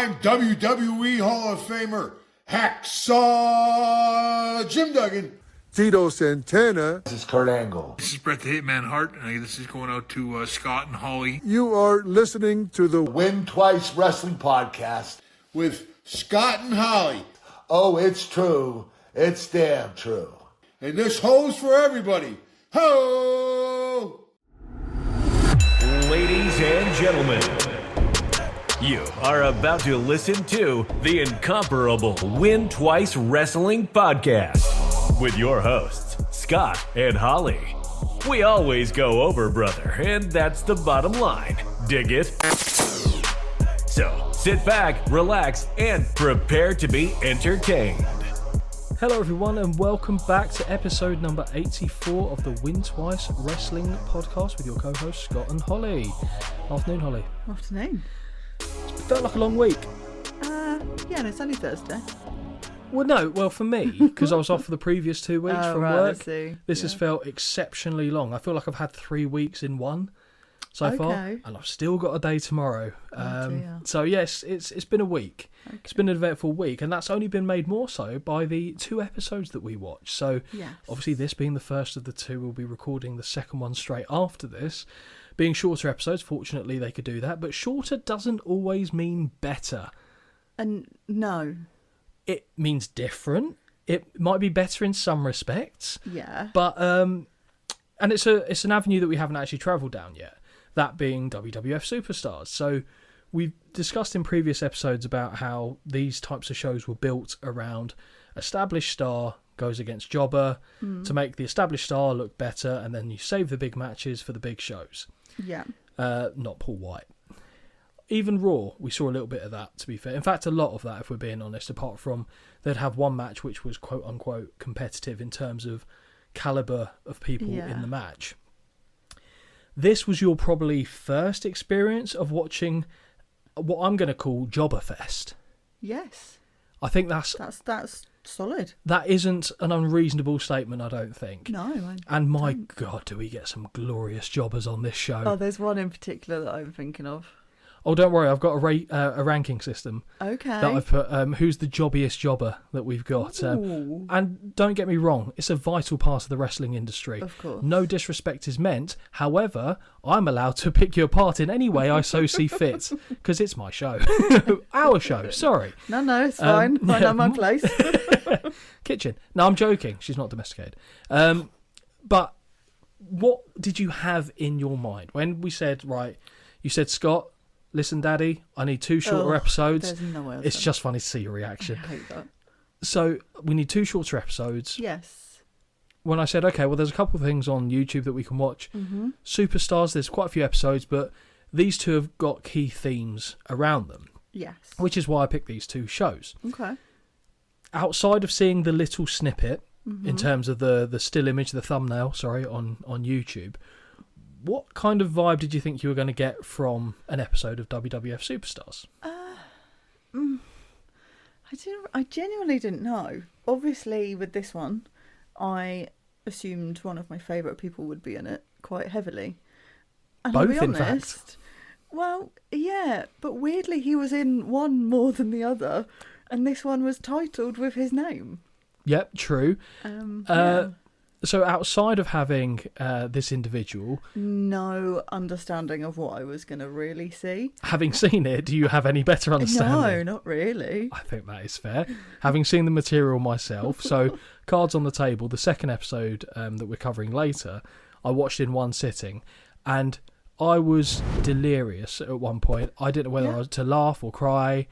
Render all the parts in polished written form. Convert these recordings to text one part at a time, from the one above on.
two-time WWE Hall of Famer, Hacksaw Jim Duggan. Tito Santana. This is Kurt Angle. This is Bret the Hitman Hart, and this is going out to Scott and Holly. You are listening to the Win Twice Wrestling Podcast with Scott and Holly. Oh, it's true. It's damn true. And this holds for everybody. Ho! Ladies and gentlemen, you are about to listen to the incomparable Win Twice Wrestling Podcast with your hosts, Scott and Holly. We always go over, brother, and that's the bottom line. Dig it? So sit back, relax, and prepare to be entertained. Hello everyone and welcome back to episode number 84 of the Win Twice Wrestling Podcast with your co-hosts Scott and Holly. Afternoon, Holly. Afternoon. It felt like a long week. Yeah, and it's only Thursday. Well, for me, because I was off for the previous 2 weeks from work, this has felt exceptionally long. I feel like I've had 3 weeks in one so far, and I've still got a day tomorrow. So yes, it's been a week. Okay. It's been an eventful week, and that's only been made more so by the 2 episodes that we watched. So obviously this being the first of the 2, we'll be recording the second one straight after this. Being shorter episodes, fortunately they could do that, but shorter doesn't always mean better. And no. It means different. It might be better in some respects. Yeah. But and it's an avenue that we haven't actually travelled down yet. That being WWF Superstars. So we've discussed in previous episodes about how these types of shows were built around established star goes against jobber to make the established star look better, and then you save the big matches for the big shows. Yeah. Not Paul White. Even Raw, we saw a little bit of that, to be fair. In fact, a lot of that, if we're being honest, apart from they'd have one match which was quote-unquote competitive in terms of calibre of people in the match. This was your probably first experience of watching what I'm going to call Jobber Fest. Yes. I think that's solid. That isn't an unreasonable statement, I don't think. No. And my God, do we get some glorious jobbers on this show. Oh, there's one in particular that I'm thinking of. Oh, don't worry, I've got a ranking system. Okay. That I've put, who's the jobbiest jobber that we've got. And don't get me wrong, it's a vital part of the wrestling industry. Of course. No disrespect is meant. However, I'm allowed to pick you apart in any way I so see fit, because it's my show. Our show, sorry. No, it's fine. I know my place. Kitchen. No, I'm joking. She's not domesticated. But what did you have in your mind when we said, right, you said, Scott, listen, Daddy, I need 2 shorter episodes. There's no way it's just funny to see your reaction. I hate that. So we need 2 shorter episodes. Yes. When I said, okay, well, there's a couple of things on YouTube that we can watch. Mm-hmm. Superstars, there's quite a few episodes, but these 2 have got key themes around them. Yes. Which is why I picked these 2 shows. Okay. Outside of seeing the little snippet, in terms of the still image, the thumbnail, on YouTube, what kind of vibe did you think you were going to get from an episode of WWF Superstars? I genuinely didn't know. Obviously, with this one, I assumed one of my favourite people would be in it quite heavily. And Both, I'll be in honest, fact. Well, yeah, but weirdly he was in one more than the other, and this one was titled with his name. Yep, true. Yeah. So outside of having this individual... No understanding of what I was going to really see. Having seen it, do you have any better understanding? No, not really. I think that is fair. Having seen the material myself, so cards on the table, the second episode that we're covering later, I watched in one sitting, and I was delirious at one point. I didn't know whether I was to laugh or cry.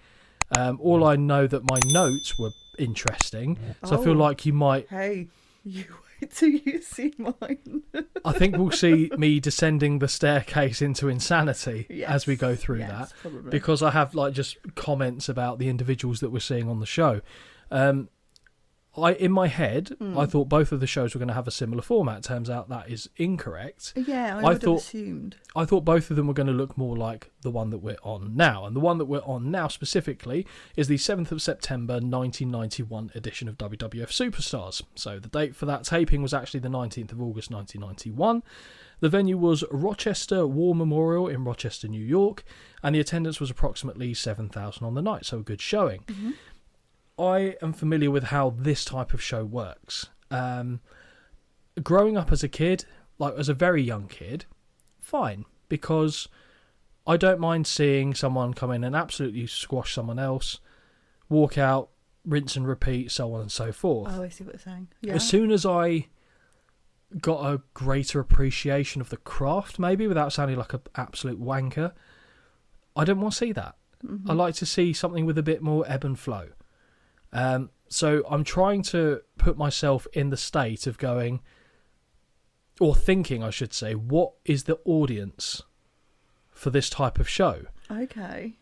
All I know that my notes were interesting, so I feel like you might... Hey, you wait till you see mine. I think we'll see me descending the staircase into insanity as we go through that. Probably. Because I have just comments about the individuals that we're seeing on the show. in my head, I thought both of the shows were going to have a similar format. Turns out that is incorrect. Yeah, I would have assumed. I thought both of them were going to look more like the one that we're on now. And the one that we're on now specifically is the 7th of September 1991 edition of WWF Superstars. So the date for that taping was actually the 19th of August 1991. The venue was Rochester War Memorial in Rochester, New York, and the attendance was approximately 7,000 on the night, so a good showing. Mm-hmm. I am familiar with how this type of show works. Growing up as a kid, like as a very young kid, fine, because I don't mind seeing someone come in and absolutely squash someone else, walk out, rinse and repeat, so on and so forth. Oh, I see what you're saying. Yeah. As soon as I got a greater appreciation of the craft, maybe, without sounding like an absolute wanker, I don't want to see that. Mm-hmm. I like to see something with a bit more ebb and flow. So I'm trying to put myself in the state of going, or thinking, I should say, what is the audience for this type of show? Okay.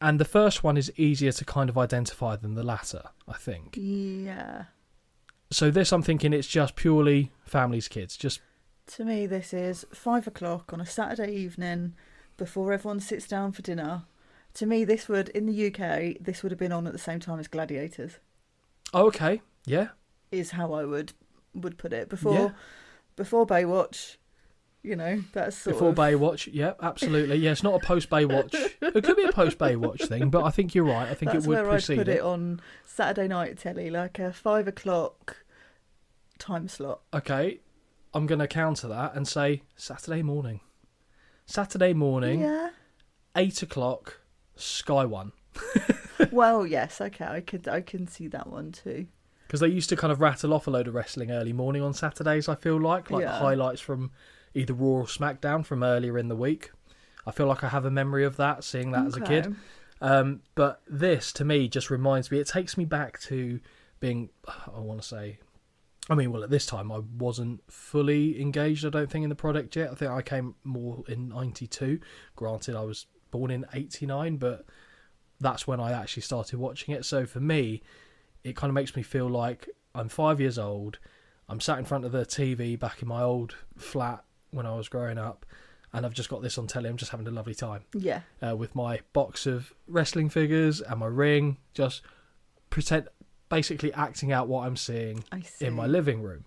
And the first one is easier to kind of identify than the latter, I think. Yeah. So this, I'm thinking it's just purely families, kids. Just to me, this is 5 o'clock on a Saturday evening before everyone sits down for dinner. To me, this would, in the UK, this would have been on at the same time as Gladiators. Oh, okay, yeah. Is how I would put it. Before Baywatch, you know, that's sort Before of... Baywatch, yeah, absolutely. Yeah, it's not a post-Baywatch. It could be a post-Baywatch thing, but I think you're right. I think that's it would precede I'd put it on Saturday night telly, like a 5 o'clock time slot. Okay, I'm going to counter that and say Saturday morning. Saturday morning, yeah. 8 o'clock, Sky One. Well, yes, okay, I can see that one too. Because they used to kind of rattle off a load of wrestling early morning on Saturdays, I feel like the highlights from either Raw or SmackDown from earlier in the week. I feel like I have a memory of that, seeing that as a kid. But this, to me, just reminds me, it takes me back to being, I want to say, I mean, well, at this time, I wasn't fully engaged, I don't think, in the product yet. I think I came more in 92. Granted, I was born in 89, but that's when I actually started watching it. So for me, it kind of makes me feel like I'm 5 years old. I'm sat in front of the TV back in my old flat when I was growing up, and I've just got this on telly. I'm just having a lovely time. Yeah. With my box of wrestling figures and my ring, just basically acting out what I'm seeing in my living room.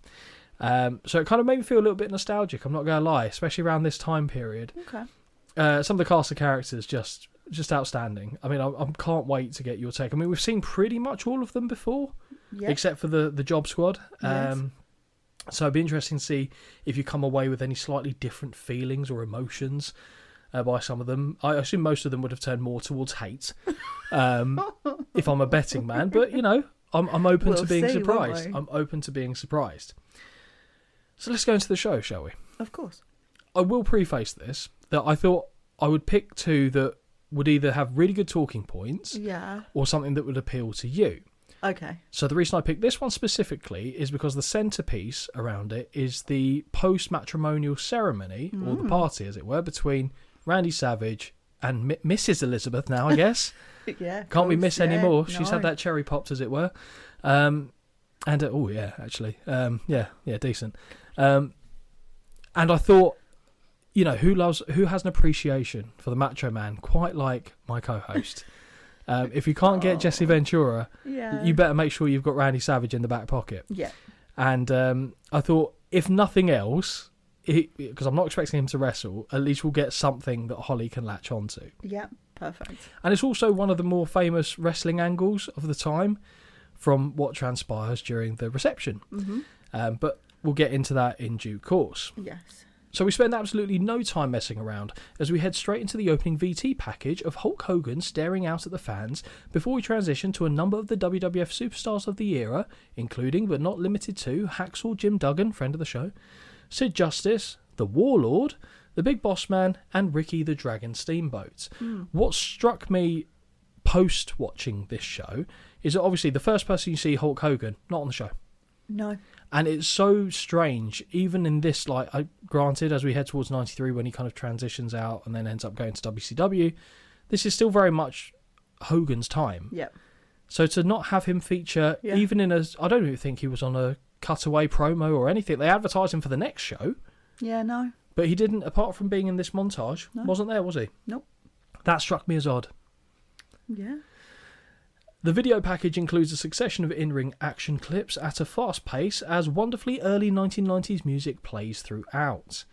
So it kind of made me feel a little bit nostalgic, I'm not going to lie, especially around this time period. Okay. Some of the cast of characters just outstanding. I mean, I can't wait to get your take. I mean, we've seen pretty much all of them before, except for the Job Squad. Yes. So it'd be interesting to see if you come away with any slightly different feelings or emotions by some of them. I assume most of them would have turned more towards hate, if I'm a betting man. But, you know, I'm open to being surprised. I'm open to being surprised. So let's go into the show, shall we? Of course. I will preface this, that I thought I would pick two that would either have really good talking points or something that would appeal to you. Okay. So the reason I picked this one specifically is because the centrepiece around it is the post-matrimonial ceremony, or the party, as it were, between Randy Savage and Mrs. Elizabeth now, I guess. Can't be Miss anymore. No. She's had that cherry popped, as it were. And, decent. And I thought, you know, who has an appreciation for the Macho Man, quite like my co-host. If you can't get Jesse Ventura, you better make sure you've got Randy Savage in the back pocket. Yeah. And I thought, if nothing else, because I'm not expecting him to wrestle, at least we'll get something that Holly can latch onto. Yeah, perfect. And it's also one of the more famous wrestling angles of the time from what transpires during the reception. Mm-hmm. But we'll get into that in due course. Yes. So we spend absolutely no time messing around as we head straight into the opening VT package of Hulk Hogan staring out at the fans before we transition to a number of the WWF Superstars of the era, including but not limited to Hacksaw Jim Duggan, friend of the show, Sid Justice, the Warlord, the Big Boss Man, and Ricky the Dragon Steamboat. What struck me post watching this show is that obviously the first person you see, Hulk Hogan, not on the show. No. And it's so strange, even in this, granted, as we head towards 93 when he kind of transitions out and then ends up going to WCW, this is still very much Hogan's time. Yep. So to not have him feature even in I don't even think he was on a cutaway promo or anything. They advertised him for the next show. Yeah, no. But he didn't, apart from being in this montage, wasn't there, was he? Nope. That struck me as odd. Yeah. The video package includes a succession of in-ring action clips at a fast pace as wonderfully early 1990s music plays throughout.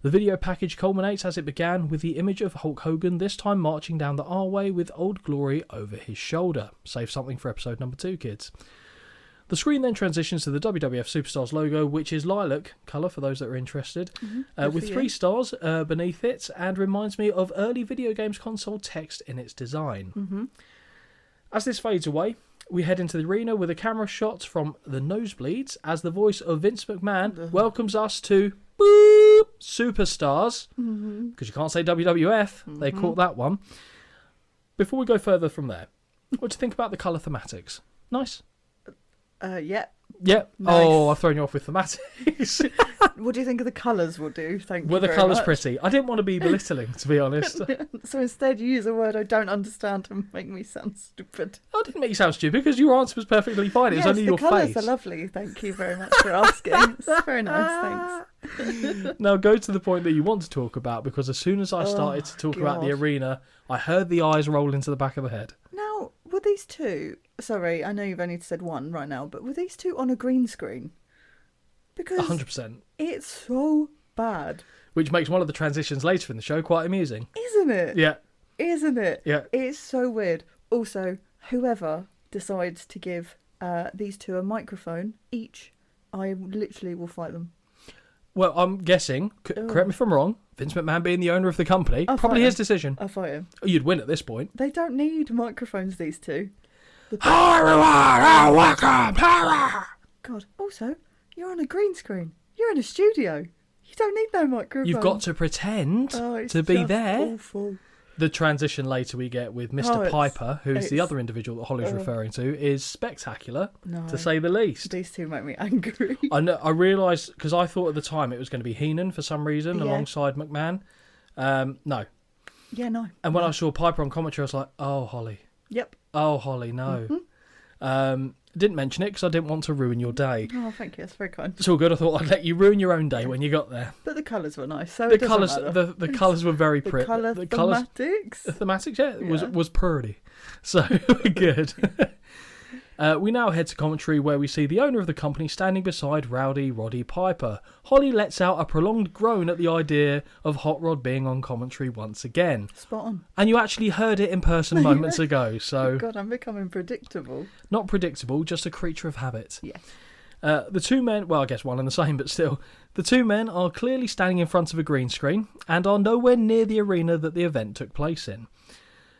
The video package culminates as it began with the image of Hulk Hogan, this time marching down the R-Way with Old Glory over his shoulder. Save something for episode number 2, kids. The screen then transitions to the WWF Superstars logo, which is lilac colour for those that are interested, with 3 stars beneath it, and reminds me of early video games console text in its design. Mm-hmm. As this fades away, we head into the arena with a camera shot from the nosebleeds as the voice of Vince McMahon welcomes us to Boop Superstars, because you can't say WWF, they caught that one. Before we go further from there, what do you think about the colour thematics? Nice? Yeah. Yeah. Nice. Oh, I've thrown you off with thematics. What do you think of the colours will do? Thank you. Were the very colours much. pretty? I didn't want to be belittling, to be honest. So instead, you use a word I don't understand to make me sound stupid. I didn't make you sound stupid because your answer was perfectly fine. It was only your the colours face. are lovely. Thank you very much for asking. It's very nice, thanks. Now go to the point that you want to talk about, because as soon as I started to talk about the arena, I heard the eyes roll into the back of the head. Now, were these two... Sorry, I know you've only said one right now, but were these two on a green screen? Because 100%. It's so bad. Which makes one of the transitions later in the show quite amusing. Isn't it? Yeah. Isn't it? Yeah. It's so weird. Also, whoever decides to give these two a microphone each, I literally will fight them. Well, I'm guessing, correct me if I'm wrong, Vince McMahon being the owner of the company, I'll probably fight his him. decision. I'll fight him. You'd win at this point. They don't need microphones, these two. Hi everyone, welcome. God, also, you're on a green screen. You're in a studio. You don't need no microphone. You've got to pretend it's to be just there. Awful. The transition later we get with Mr. Piper, who's the other individual that Holly's referring to, is spectacular, to say the least. These two make me angry. I know. I realised, because I thought at the time it was going to be Heenan for some reason, alongside McMahon. No. Yeah, no. And when I saw Piper on commentary, I was like, oh, Holly. Yep. Oh, Holly, no. Didn't mention it because I didn't want to ruin your day. Oh, thank you. That's very kind. It's all good. I thought I'd let you ruin your own day when you got there. But the colours were nice, so the colours, the colours were very pretty. The thematics. The thematics, yeah, was pretty. So good. We now head to commentary where we see the owner of the company standing beside Rowdy Roddy Piper. Holly lets out a prolonged groan at the idea of Hot Rod being on commentary once again. Spot on. And you actually heard it in person moments ago, so... God, I'm becoming predictable. Not predictable, just a creature of habit. Yes. The two men, well, I guess one and the same, but still, the two men are clearly standing in front of a green screen and are nowhere near the arena that the event took place in.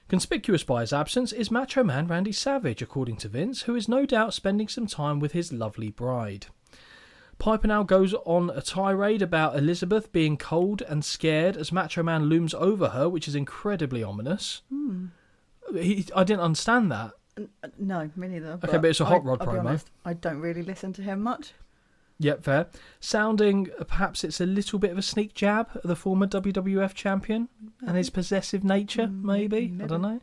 Conspicuous by his absence is Macho Man Randy Savage, according to Vince, who is no doubt spending some time with his lovely bride. Piper now goes on a tirade about Elizabeth being cold and scared as Macho Man looms over her, which is incredibly ominous. I didn't understand that. No, me neither. Okay, but it's a Hot Rod I'll be promo. honest, I don't really listen to him much. Yep, fair. Sounding, perhaps it's a little bit of a sneak jab at the former WWF champion and his possessive nature, maybe. I don't know.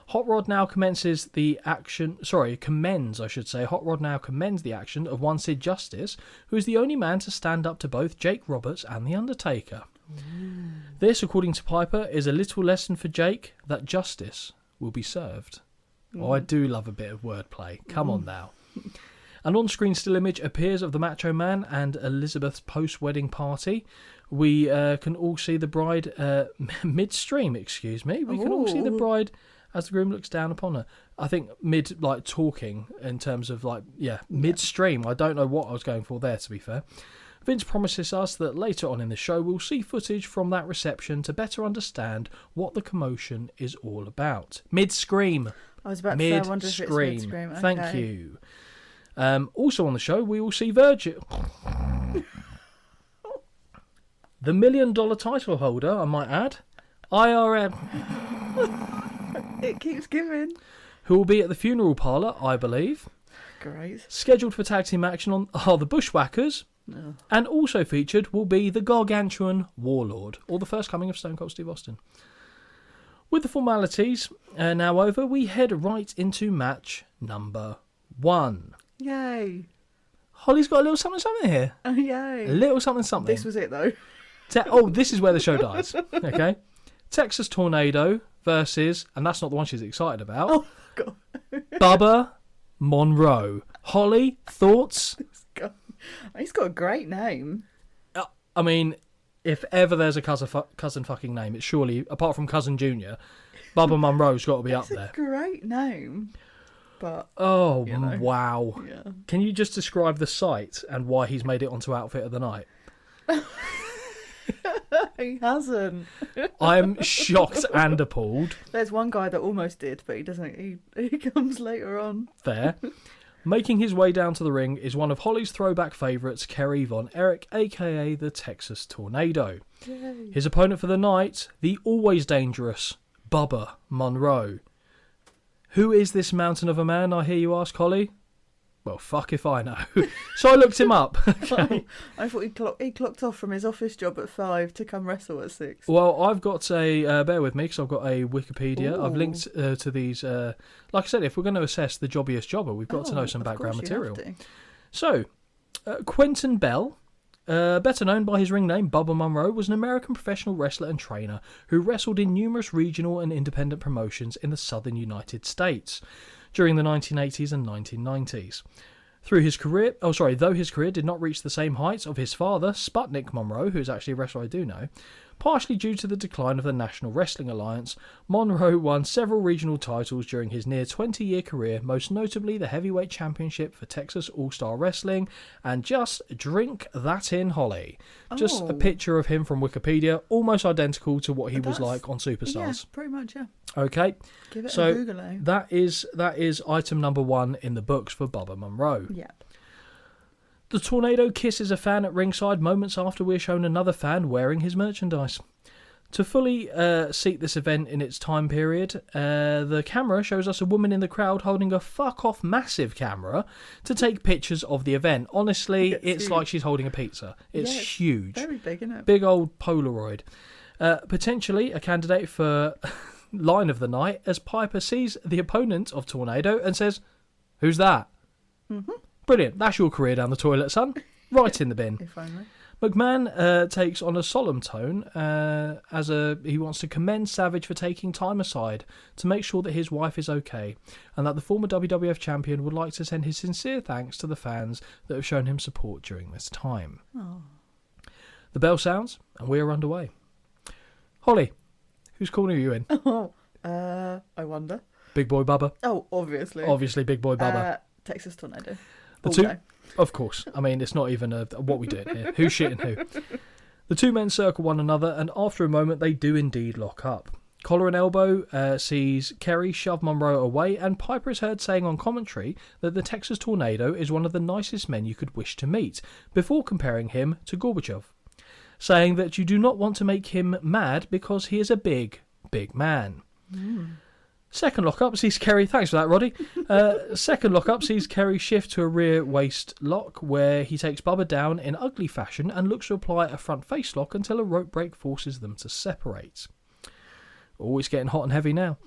Hot Rod now commends the action of one Sid Justice, who is the only man to stand up to both Jake Roberts and The Undertaker. This, according to Piper, is a little lesson for Jake that justice will be served. Oh, I do love a bit of wordplay. Come on now. An on-screen still image appears of the Macho Man and Elizabeth's post-wedding party. We can all see the bride mid-stream, excuse me. We can all see the bride as the groom looks down upon her. I think talking in terms of mid-stream. I don't know what I was going for there, to be fair. Vince promises us that later on in the show we'll see footage from that reception to better understand what the commotion is all about. Mid-scream. I was about to say, I wonder if it's mid-scream. Okay. Thank you. Also on the show, we will see Virgil. The $1 million title holder, I might add, IRM. It keeps giving. Who will be at the funeral parlour, I believe. Great. Scheduled for tag team action are the Bushwhackers. No. And also featured will be the Gargantuan Warlord, or the first coming of Stone Cold Steve Austin. With the formalities now over, we head right into match number 1. Yay. Holly's got a little something here. Oh, yay. A little something. This was it, though. This is where the show dies. Okay. Texas Tornado versus, and that's not the one she's excited about, Oh, God. Bubba Monroe. Holly, thoughts? He's got a great name. I mean, if ever there's a cousin fucking name, it's surely, apart from Cousin Junior, Bubba Monroe's got to be up there. It's a great name. But, wow. Yeah. Can you just describe the site and why he's made it onto Outfit of the Night? He hasn't. I'm shocked and appalled. There's one guy that almost did, but he doesn't. He comes later on. Fair. Making his way down to the ring is one of Holly's throwback favourites, Kerry Von Erich, a.k.a. the Texas Tornado. Yay. His opponent for the night, the always dangerous Bubba Monroe. Who is this mountain of a man, I hear you ask, Holly? Well, fuck if I know. So I looked him up. Okay. I thought he clocked off from his office job at 5 to come wrestle at 6. Well, I've got bear with me, because I've got a Wikipedia. Ooh. I've linked to these, like I said, if we're going to assess the jobbiest jobber, we've got to know some background material. So, Quentin Bell, better known by his ring name, Bubba Monroe, was an American professional wrestler and trainer who wrestled in numerous regional and independent promotions in the southern United States during the 1980s and 1990s. Though his career did not reach the same heights of his father, Sputnik Monroe, who is actually a wrestler I do know, partially due to the decline of the National Wrestling Alliance, Monroe won several regional titles during his near 20-year career, most notably the Heavyweight Championship for Texas All-Star Wrestling, and just drink that in, Holly. Just a picture of him from Wikipedia, almost identical to what he was like on Superstars. Yeah, pretty much, yeah. Okay, Give it so a Google. that is item number 1 in the books for Bubba Monroe. Yep. The Tornado kisses a fan at ringside moments after we're shown another fan wearing his merchandise. To fully seat this event in its time period, the camera shows us a woman in the crowd holding a fuck-off massive camera to take pictures of the event. Honestly, it's like she's holding a pizza. It's huge. Very big, isn't it? Big old Polaroid. Potentially a candidate for line of the night, as Piper sees the opponent of Tornado and says, "Who's that?" Mm-hmm. Brilliant. That's your career down the toilet, son. Right in the bin. If only. McMahon takes on a solemn tone he wants to commend Savage for taking time aside to make sure that his wife is okay, and that the former WWF champion would like to send his sincere thanks to the fans that have shown him support during this time. Oh. The bell sounds, and we are underway. Holly, whose corner are you in? I wonder. Big Boy Bubba. Oh, obviously. Obviously, Big Boy Bubba. Texas Tornado. The two, of course. I mean, it's not even what we doing here. Who's shitting who? The two men circle one another, and after a moment, they do indeed lock up. Collar and elbow sees Kerry shove Monroe away, and Piper is heard saying on commentary that the Texas Tornado is one of the nicest men you could wish to meet, before comparing him to Gorbachev, saying that you do not want to make him mad because he is a big, big man. Second lockup sees Kerry... Thanks for that, Roddy. Second lockup sees Kerry shift to a rear waist lock, where he takes Bubba down in ugly fashion and looks to apply a front face lock until a rope break forces them to separate. Oh, it's getting hot and heavy now.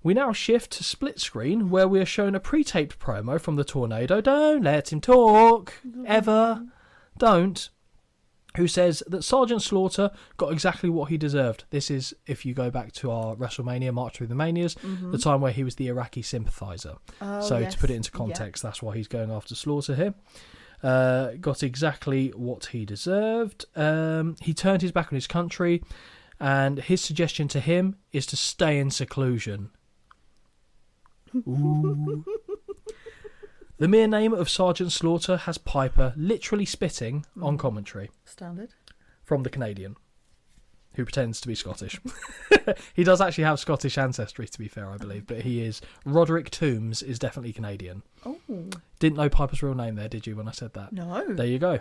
We now shift to split screen, where we are shown a pre-taped promo from the Tornado. Don't let him talk. Ever. Don't. Who says that Sergeant Slaughter got exactly what he deserved. This is, if you go back to our WrestleMania March Through the Manias, the time where he was the Iraqi sympathiser. To put it into context, that's why he's going after Slaughter here. Got exactly what he deserved. He turned his back on his country, and his suggestion to him is to stay in seclusion. Ooh. The mere name of Sergeant Slaughter has Piper literally spitting on commentary. Standard. From the Canadian, who pretends to be Scottish. He does actually have Scottish ancestry, to be fair, I believe, but he is... Roderick Toombs is definitely Canadian. Oh. Didn't know Piper's real name there, did you, when I said that? No. There you go.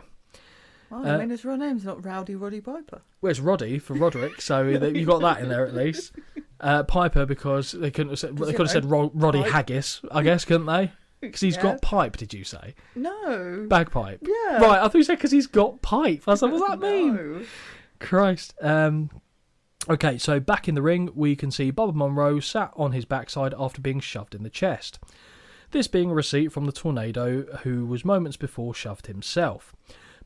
Oh, I mean, his real name's not Rowdy Roddy Piper. Well, it's Roddy for Roderick, so you got that in there at least. Piper, because they could have said Roddy Haggis, I guess, couldn't they? Because he's got pipe, did you say? No. Bagpipe? Yeah. Right, I thought you said because he's got pipe. I was like, what does that mean? No. Christ. Okay, so back in the ring, we can see Bubba Monroe sat on his backside after being shoved in the chest. This being a receipt from the Tornado, who was moments before shoved himself.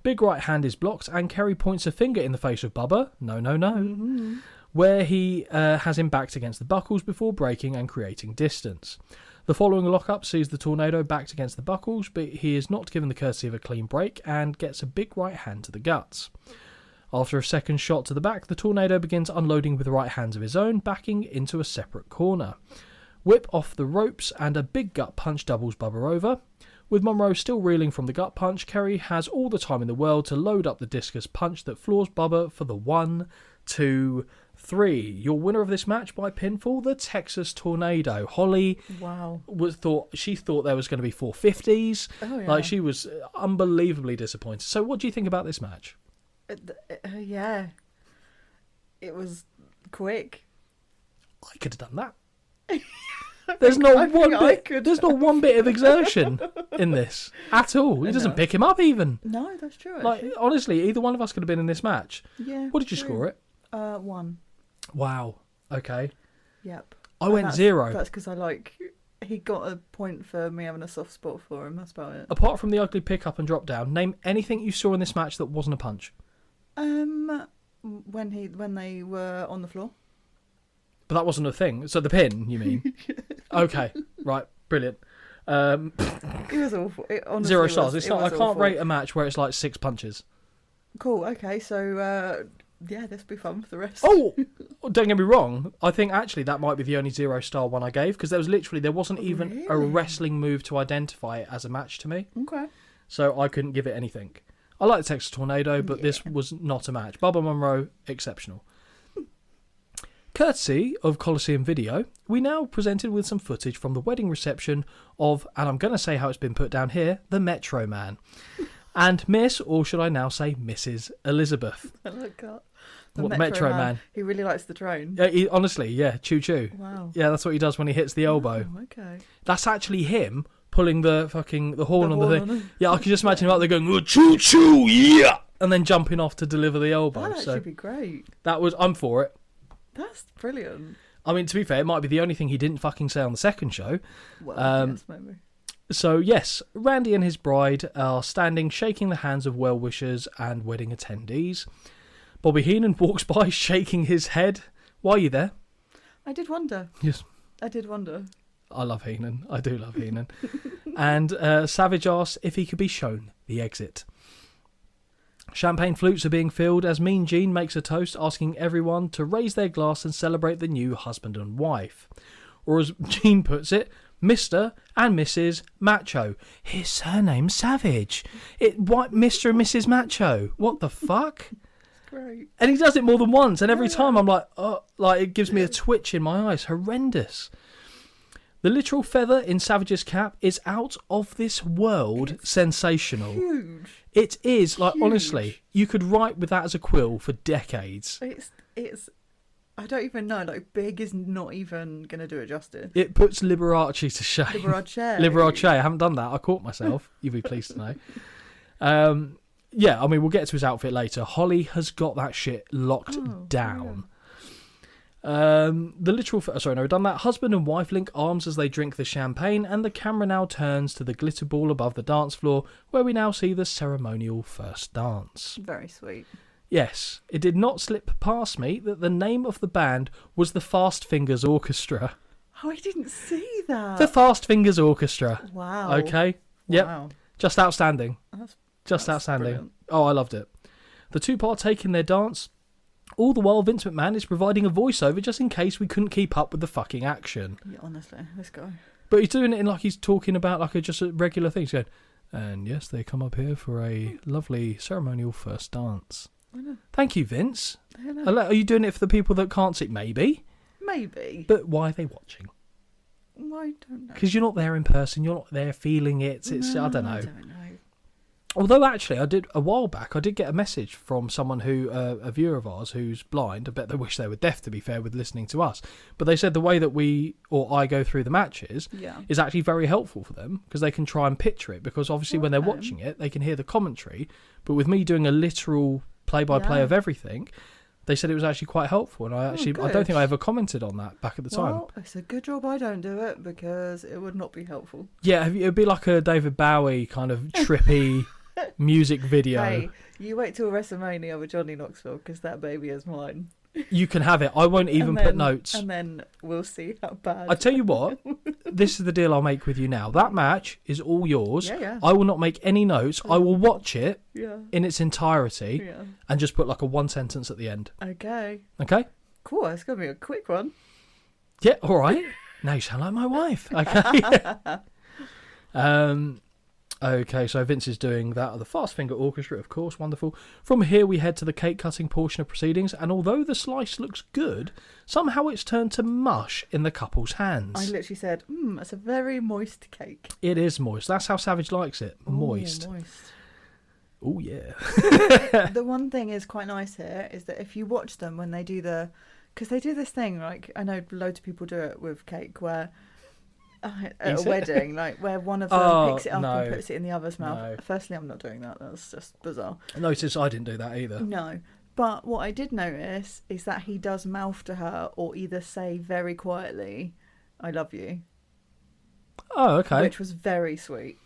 Big right hand is blocked, and Kerry points a finger in the face of Bubba. No. Mm-hmm. Where he has him backed against the buckles before breaking and creating distance. The following lockup sees the Tornado backed against the buckles, but he is not given the courtesy of a clean break and gets a big right hand to the guts. After a second shot to the back, the Tornado begins unloading with right hands of his own, backing into a separate corner. Whip off the ropes and a big gut punch doubles Bubba over. With Monroe still reeling from the gut punch, Kerry has all the time in the world to load up the discus punch that floors Bubba for the 1, 2, 3. Your winner of this match by pinfall, the Texas Tornado. Holly she thought there was going to be 450s. Oh, yeah. Like, she was unbelievably disappointed. So what do you think about this match? Yeah. It was quick. I could have done that. There's not one bit of exertion in this at all. He doesn't pick him up even. No, that's true. Like, honestly, either one of us could have been in this match. Yeah. What did you score it? 1. Wow. Okay. Yep. I went 0. That's because he got a point for me having a soft spot for him. That's about it. Apart from the ugly pick up and drop down, name anything you saw in this match that wasn't a punch. When they were on the floor. But that wasn't a thing. So the pin, you mean? Okay, right, brilliant. It was awful. It honestly 0 stars. It's not. I can't awful. rate a match where it's like 6 punches. Cool. Okay, so yeah, this will be fun for the rest. Oh, don't get me wrong. I think actually that might be the only 0 star one I gave, because there wasn't even a wrestling move to identify it as a match to me. Okay. So I couldn't give it anything. I like the Texas Tornado, but this was not a match. Bubba Monroe, exceptional. Courtesy of Coliseum Video, we now presented with some footage from the wedding reception of, and I'm going to say how it's been put down here, the Macho Man. And Miss, or should I now say Mrs. Elizabeth. I like that. The Macho Man. He really likes the train. Yeah, honestly, choo choo. Wow. Yeah, that's what he does when he hits the elbow. Oh, okay. That's actually him pulling the horn on the thing. Yeah, I can just imagine him out there going, oh, choo choo, yeah, and then jumping off to deliver the elbow. That'd actually be great. I'm for it. That's brilliant. I mean, to be fair, it might be the only thing he didn't fucking say on the second show. Well, yes, maybe. So, yes, Randy and his bride are standing, shaking the hands of well-wishers and wedding attendees. Bobby Heenan walks by, shaking his head. Why are you there? I did wonder. Yes. I did wonder. I love Heenan. I do love Heenan. And Savage asks if he could be shown the exit. Champagne flutes are being filled as Mean Gene makes a toast, asking everyone to raise their glass and celebrate the new husband and wife. Or as Gene puts it, Mr. and Mrs. Macho. His surname's Savage. Mr. and Mrs. Macho. What the fuck? Great. And he does it more than once, and every time I'm like, oh, like it gives me a twitch in my eyes. Horrendous. The literal feather in Savage's cap is out of this world sensational. Huge. It is, like, Huge. Honestly, you could write with that as a quill for decades. It's I don't even know, like, big is not even going to do it justice. It puts Liberace to shame. Liberace. I haven't done that. I caught myself. You'll be pleased to know. Yeah, I mean, we'll get to his outfit later. Holly has got that shit locked down. We've done that. Husband and wife link arms as they drink the champagne, and the camera now turns to the glitter ball above the dance floor, where we now see the ceremonial first dance. Very sweet. Yes, it did not slip past me that the name of the band was the Fast Fingers Orchestra. Oh, I didn't see that. The Fast Fingers Orchestra. Wow. Okay. Yep. Wow. Just outstanding. That's outstanding. Brilliant. Oh, I loved it. The two partake in their dance. All the while, Vince McMahon is providing a voiceover just in case we couldn't keep up with the fucking action. Yeah, honestly, this guy. But he's doing it in like he's talking about like just a regular thing. He's going, and yes, they come up here for a lovely ceremonial first dance. I know. Thank you, Vince. I know. Are you doing it for the people that can't see? Maybe. But why are they watching? I don't know. Because you're not there in person. You're not there feeling it. It's No, I don't know. I don't know. Although actually, I did a while back. I did get a message from someone who, a viewer of ours, who's blind. I bet they wish they were deaf. To be fair, with listening to us, but they said the way that I go through the matches is actually very helpful for them because they can try and picture it. Because obviously, when they're watching it, they can hear the commentary. But with me doing a literal play-by-play of everything, they said it was actually quite helpful, and I don't think I ever commented on that back at the time. Well, it's a good job I don't do it, because it would not be helpful. Yeah, it'd be like a David Bowie kind of trippy music video. Hey, you wait till WrestleMania with Johnny Knoxville, because that baby is mine. You can have it. I won't even put notes. And then we'll see how bad. I tell you what, this is the deal I'll make with you now. That match is all yours. Yeah. I will not make any notes. I will watch it Yeah. in its entirety Yeah. and just put like a one sentence at the end. Okay. Okay? Cool. It's going to be a quick one. Yeah, all right. Now you sound like my wife. Okay. Okay, so Vince is doing that. The Fast Finger Orchestra, of course, wonderful. From here, we head to the cake cutting portion of proceedings, and although the slice looks good, somehow it's turned to mush in the couple's hands. I literally said, it's a very moist cake. It is moist. That's how Savage likes it. Moist. Ooh, moist. Oh, yeah. The one thing is quite nice here is that if you watch them when they do because they do this thing, like, I know loads of people do it with cake, where at a wedding, like, where one of them picks it up and puts it in the other's mouth. No. Firstly, I'm not doing that. That's just bizarre. Notice I didn't do that either. No. But what I did notice is that he does mouth to her, or either say very quietly, "I love you." Oh, okay. Which was very sweet.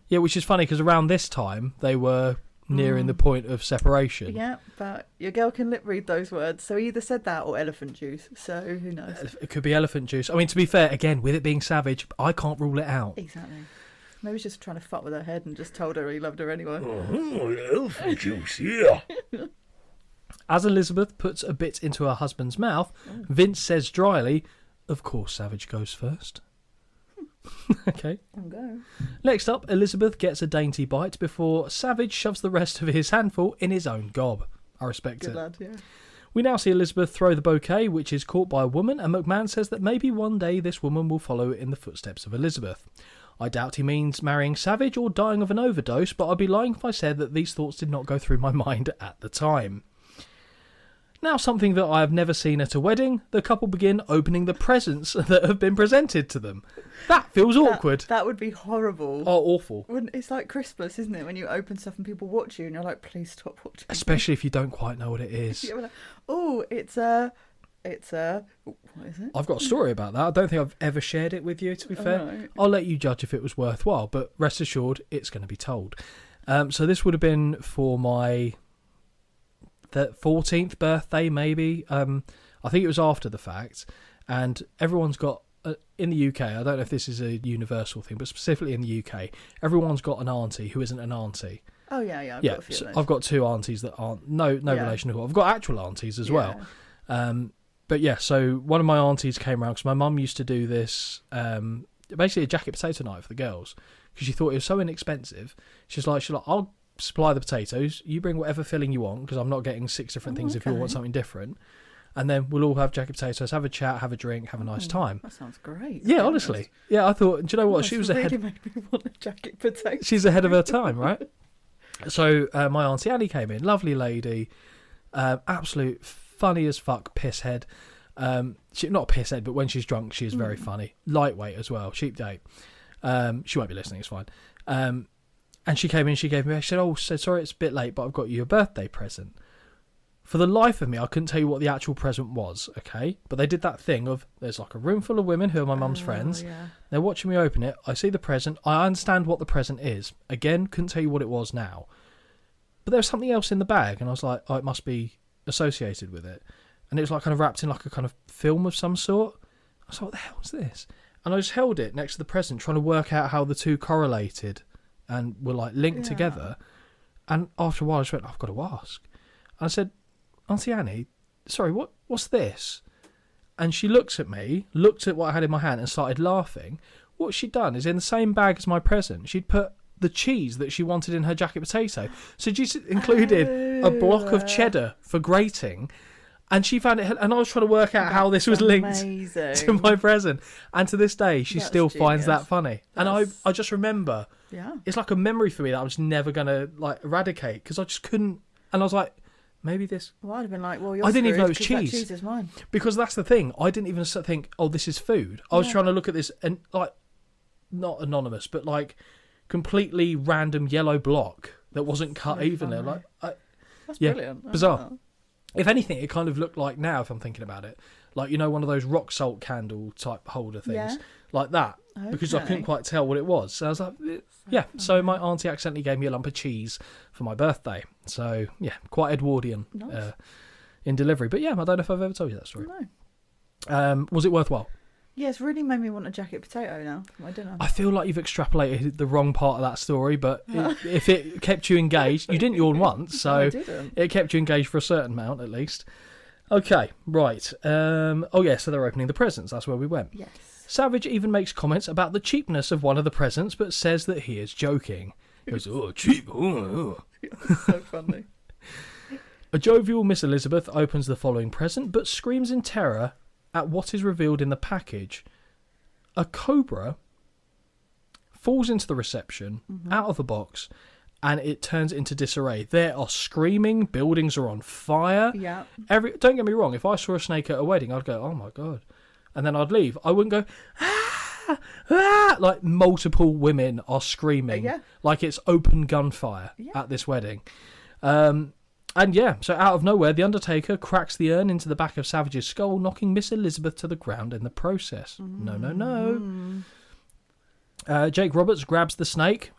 Yeah, which is funny because around this time they were nearing the point of separation. Yeah, but your girl can lip read those words. So he either said that or elephant juice. So who knows? It could be elephant juice. I mean, to be fair, again, with it being Savage, I can't rule it out. Exactly. Maybe he's just trying to fuck with her head and just told her he loved her anyway. Elephant juice, yeah. As Elizabeth puts a bit into her husband's mouth, Vince says dryly, "Of course, Savage goes first." Okay. Okay. Next up, Elizabeth gets a dainty bite before Savage shoves the rest of his handful in his own gob. I respect Good it. lad, yeah. We now see Elizabeth throw the bouquet, which is caught by a woman, and McMahon says that maybe one day this woman will follow in the footsteps of Elizabeth. I doubt he means marrying Savage or dying of an overdose, but I'd be lying if I said that these thoughts did not go through my mind at the time. Now, something that I have never seen at a wedding, the couple begin opening the presents that have been presented to them. That feels awkward. That would be horrible. Oh, awful. It's like Christmas, isn't it? When you open stuff and people watch you and you're like, please stop watching. Especially if you don't quite know what it is. You're like, oh, it's a... What is it? I've got a story about that. I don't think I've ever shared it with you, to be fair. Right. I'll let you judge if it was worthwhile, but rest assured, it's going to be told. So this would have been for my... the 14th birthday, maybe. I think it was after the fact, and everyone's got in the UK, I don't know if this is a universal thing, but specifically in the UK, everyone's got an auntie who isn't an auntie. Oh yeah, I've got a few of those. I've got two aunties that aren't no relation at all. I've got actual aunties as well. But yeah, so one of my aunties came around because my mum used to do this, basically a jacket potato night for the girls, because she thought it was so inexpensive. She's like, I'll supply the potatoes, you bring whatever filling you want, because I'm not getting 6 different things if you want something different, and then we'll all have jacket potatoes, have a chat, have a drink, have a nice time. That sounds great. Yeah, honestly. Yeah, I thought, do you know what? She was really ahead. made me want a jacket potato. She's ahead of her time, right? So my auntie Annie came in, lovely lady, absolute funny as fuck pisshead. She not pisshead, but when she's drunk, she is very funny. Lightweight as well, cheap date. She won't be listening, it's fine. And she came in, she gave me, she said, sorry it's a bit late, but I've got you a birthday present. For the life of me, I couldn't tell you what the actual present was, okay? But they did that thing of, there's like a room full of women who are my mum's friends. Yeah. They're watching me open it. I see the present. I understand what the present is. Again, couldn't tell you what it was now. But there was something else in the bag, and I was like, oh, it must be associated with it. And it was like kind of wrapped in like a kind of film of some sort. I was like, what the hell is this? And I just held it next to the present, trying to work out how the two correlated and were like linked together. And after a while I just went, I've got to ask. And I said, Auntie Annie, sorry, what's this? And she looked at me, looked at what I had in my hand and started laughing. What she'd done is in the same bag as my present, she'd put the cheese that she wanted in her jacket potato. So she included a block of cheddar for grating. And she found it, and I was trying to work out how this was linked to my present. And to this day, she still finds that funny. And I just remember, it's like a memory for me that I was never going to like eradicate, because I just couldn't. And I was like, maybe this. Well, I'd have been like, well, you're I didn't even know it was screwed, 'cause cheese. that cheese is mine. Because that's the thing. I didn't even think, oh, this is food. I was trying to look at this and like, not anonymous, but like completely random yellow block that wasn't cut evenly. Like, that's brilliant. Bizarre. If anything, it kind of looked like now, if I'm thinking about it, like, one of those rock salt candle type holder things, like that, because I couldn't quite tell what it was. So I was like, yeah. So my auntie accidentally gave me a lump of cheese for my birthday. So yeah, quite Edwardian in delivery. But yeah, I don't know if I've ever told you that story. No. Was it worthwhile? Yeah, it's really made me want a jacket potato now for my dinner. I feel like you've extrapolated the wrong part of that story, but if it kept you engaged, you didn't yawn once, so it kept you engaged for a certain amount at least. Okay, right. So they're opening the presents. That's where we went. Yes. Savage even makes comments about the cheapness of one of the presents, but says that he is joking. He goes, "Oh, cheap." Oh. So funny. A jovial Miss Elizabeth opens the following present, but screams in terror at what is revealed in the package. A cobra falls into the reception, out of the box, and it turns into disarray. There are screaming, buildings are on fire. Yeah. Don't get me wrong, if I saw a snake at a wedding, I'd go, "Oh my God." And then I'd leave. I wouldn't go, "Ah, ah," like multiple women are screaming, like it's open gunfire at this wedding. And yeah, so out of nowhere, the Undertaker cracks the urn into the back of Savage's skull, knocking Miss Elizabeth to the ground in the process. No. Jake Roberts grabs the snake,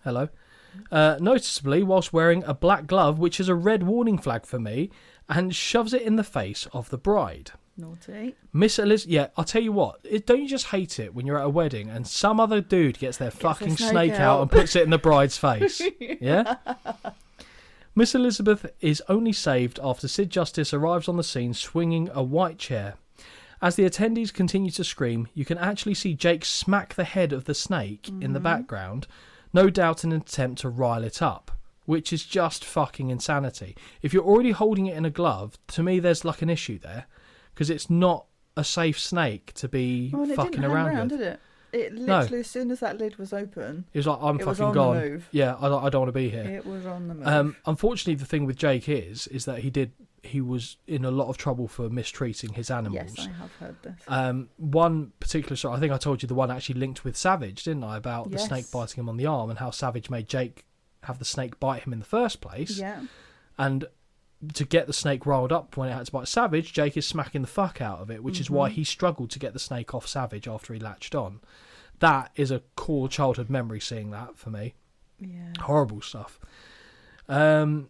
noticeably whilst wearing a black glove, which is a red warning flag for me, and shoves it in the face of the bride. Naughty. Miss Elizabeth, yeah, I'll tell you what, don't you just hate it when you're at a wedding and some other dude gets their fucking snake out and puts it in the bride's face? Yeah? Miss Elizabeth is only saved after Sid Justice arrives on the scene swinging a white chair. As the attendees continue to scream, you can actually see Jake smack the head of the snake in the background, no doubt in an attempt to rile it up, which is just fucking insanity. If you're already holding it in a glove, to me there's like an issue there, because it's not a safe snake to be fucking around with. Did it? It literally, as soon as that lid was open, it was like, I'm fucking gone. The move. Yeah, I don't want to be here. It was on the move. Unfortunately, the thing with Jake is that he was in a lot of trouble for mistreating his animals. Yes, I have heard this. One particular story, I think I told you the one actually linked with Savage, didn't I? About the snake biting him on the arm and how Savage made Jake have the snake bite him in the first place. Yeah. And to get the snake riled up when it had to bite Savage, Jake is smacking the fuck out of it, which is why he struggled to get the snake off Savage after he latched on. That is a core childhood memory, seeing that for me. Yeah. Horrible stuff. Roberts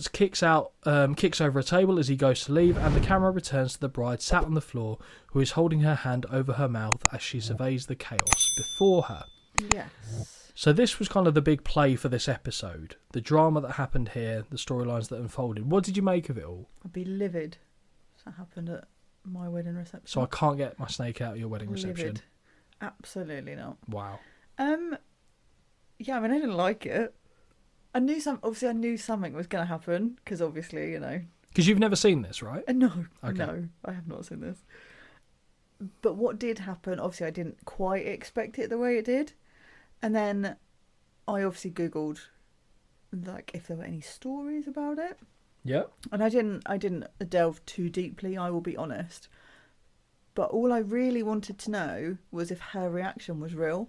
kicks over a table as he goes to leave, and the camera returns to the bride sat on the floor, who is holding her hand over her mouth as she surveys the chaos before her. Yes. So this was kind of the big play for this episode. The drama that happened here, the storylines that unfolded. What did you make of it all? I'd be livid if that happened at my wedding reception. So I can't get my snake out of your wedding livid. reception? Absolutely not. Wow. Yeah, I mean, I didn't like it. I knew something was going to happen, because obviously, Because you've never seen this, right? No, okay. No, I have not seen this. But what did happen, obviously I didn't quite expect it the way it did. And then I obviously Googled, like, if there were any stories about it. Yeah. And I didn't delve too deeply, I will be honest. But all I really wanted to know was if her reaction was real.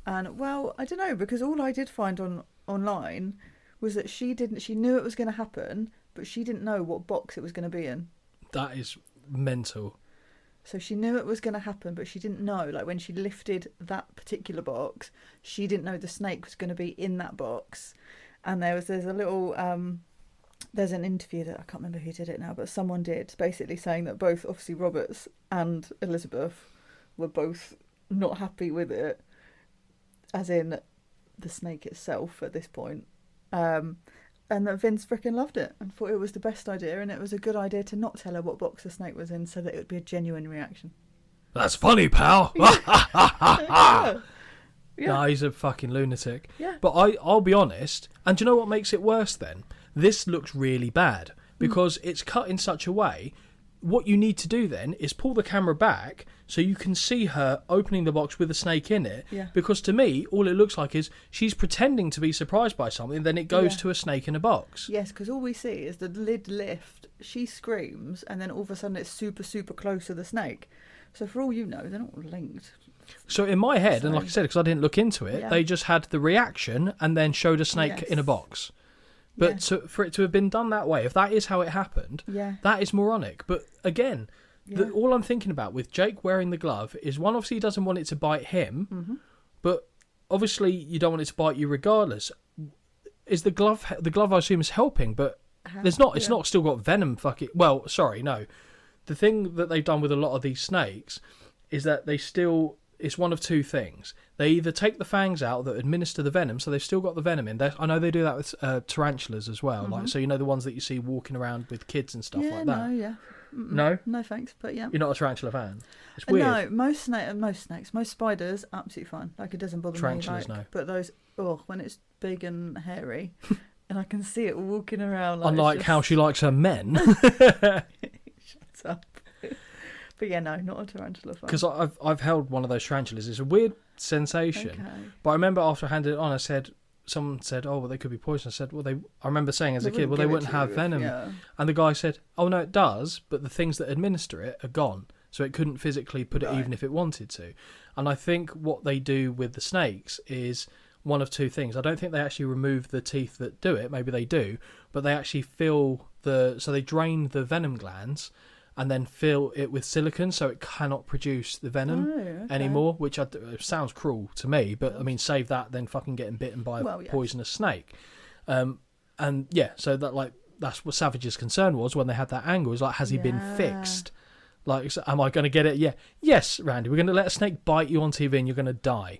And, well, I don't know, because all I did find online was that she knew it was going to happen, but she didn't know what box it was going to be in. That is mental. So she knew it was going to happen, but she didn't know, like, when she lifted that particular box, she didn't know the snake was going to be in that box. And there's a little, there's an interview that I can't remember who did it now, but someone did, basically saying that both, obviously, Roberts and Elizabeth were both not happy with it, as in the snake itself at this point. And that Vince frickin' loved it and thought it was the best idea, and it was a good idea to not tell her what box the snake was in so that it would be a genuine reaction. That's funny, pal. Yeah. No, he's a fucking lunatic. Yeah. But I'll be honest, and do you know what makes it worse then? This looks really bad because it's cut in such a way. What you need to do then is pull the camera back so you can see her opening the box with a snake in it. Yeah. Because to me, all it looks like is she's pretending to be surprised by something, then it goes to a snake in a box. Yes, because all we see is the lid lift, she screams, and then all of a sudden it's super, super close to the snake. So for all you know, they're not linked. So in my head, and like I said, because I didn't look into it, they just had the reaction and then showed a snake in a box. But for it to have been done that way, if that is how it happened, that is moronic. But again, all I'm thinking about with Jake wearing the glove is, one, obviously he doesn't want it to bite him, but obviously you don't want it to bite you regardless. Is the glove I assume is helping, but it's not still got venom well, sorry, no. The thing that they've done with a lot of these snakes is that it's one of two things. They either take the fangs out that administer the venom, so they've still got the venom in. I know they do that with tarantulas as well. Like, so the ones that you see walking around with kids and stuff like that. No, no thanks, but yeah. You're not a tarantula fan? It's weird. No, most snakes, most spiders, absolutely fine. Like, it doesn't bother Tarantulas, me. no. But those, when it's big and hairy, and I can see it walking around. Like, unlike how she likes her men. Shut up. But yeah, no, not a tarantula fan. Because I've held one of those tarantulas. It's a weird sensation. Okay. But I remember after I handed it on, someone said, "Oh, well, they could be poisonous." I said, I remember saying as a kid, they wouldn't have venom. Yeah. And the guy said, "Oh, no, it does, but the things that administer it are gone. So it couldn't physically put it even if it wanted to." And I think what they do with the snakes is one of two things. I don't think they actually remove the teeth that do it. Maybe they do, but they actually so they drain the venom glands and then fill it with silicone so it cannot produce the venom anymore, which sounds cruel to me, but I mean, save that than fucking getting bitten by a poisonous snake. So that's what Savage's concern was when they had that angle. Is like, has he been fixed? Like, so am I going to get it? Yeah. Yes, Randy, we're going to let a snake bite you on TV and you're going to die.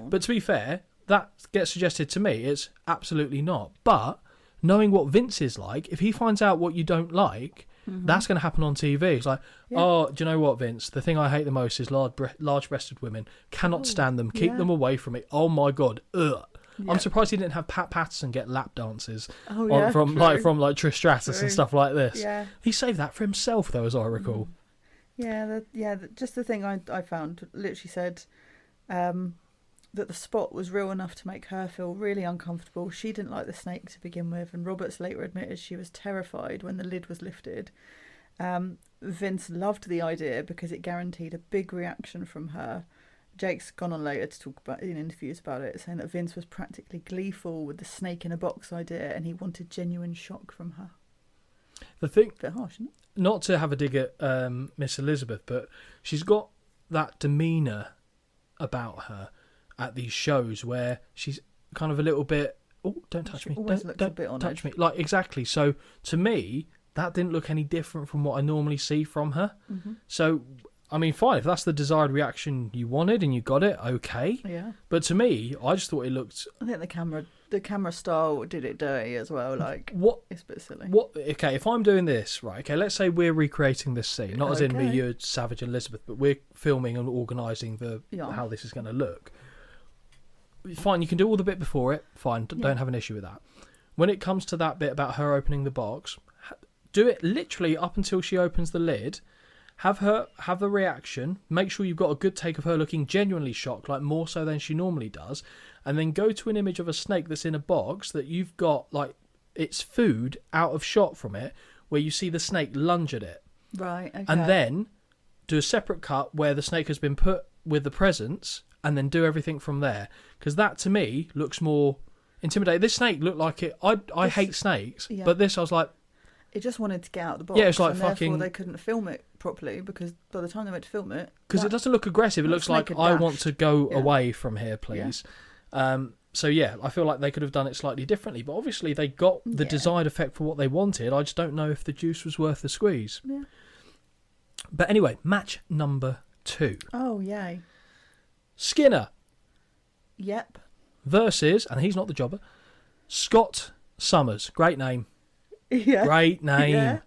But to be fair, that gets suggested to me. It's absolutely not. But knowing what Vince is like, if he finds out what you don't like, that's going to happen on TV. It's like, oh, do you know what, Vince? The thing I hate the most is large-breasted women. Cannot stand them. Keep them away from me. Oh my God. Ugh. Yeah. I'm surprised he didn't have Pat Patterson get lap dances from Trish Stratus and stuff like this. Yeah. He saved that for himself, though, as I recall. Just the thing I found literally said that the spot was real enough to make her feel really uncomfortable. She didn't like the snake to begin with, and Roberts later admitted she was terrified when the lid was lifted. Vince loved the idea because it guaranteed a big reaction from her. Jake's gone on later to talk about in interviews about it, saying that Vince was practically gleeful with the snake in a box idea, and he wanted genuine shock from her. The thing, a bit harsh, isn't it? Not to have a dig at Miss Elizabeth, but she's got that demeanour about her at these shows where she's kind of a little bit, oh, don't touch me, don't touch me. Like, exactly. So to me, that didn't look any different from what I normally see from her. So, I mean, fine, if that's the desired reaction you wanted and you got it, okay. Yeah. But to me, I just thought it looked... I think the camera style did it dirty as well. Like, it's a bit silly. Okay, if I'm doing this, right, okay, let's say we're recreating this scene. Not as in me, you, Savage and Elizabeth, but we're filming and organising how this is going to look. Fine, you can do all the bit before it. Fine, don't have an issue with that. When it comes to that bit about her opening the box, do it literally up until she opens the lid. Have the reaction. Make sure you've got a good take of her looking genuinely shocked, like more so than she normally does. And then go to an image of a snake that's in a box that you've got, like, its food out of shot from it, where you see the snake lunge at it. Right, okay. And then do a separate cut where the snake has been put with the presents, and then do everything from there. Because that, to me, looks more intimidating. This snake looked like it... I hate snakes, but this, I was like... It just wanted to get out of the box. Yeah, it's like and fucking... therefore they couldn't film it properly, because by the time they went to film it... Because it doesn't look aggressive. It looks like, I want to go away from here, please. Yeah. So, yeah, I feel like they could have done it slightly differently. But obviously they got the desired effect for what they wanted. I just don't know if the juice was worth the squeeze. Yeah. But anyway, match number 2. Oh, yay. Skinner. Yep. Versus, and he's not the jobber, Scott Summers. Great name. Yeah. Great name. Yeah.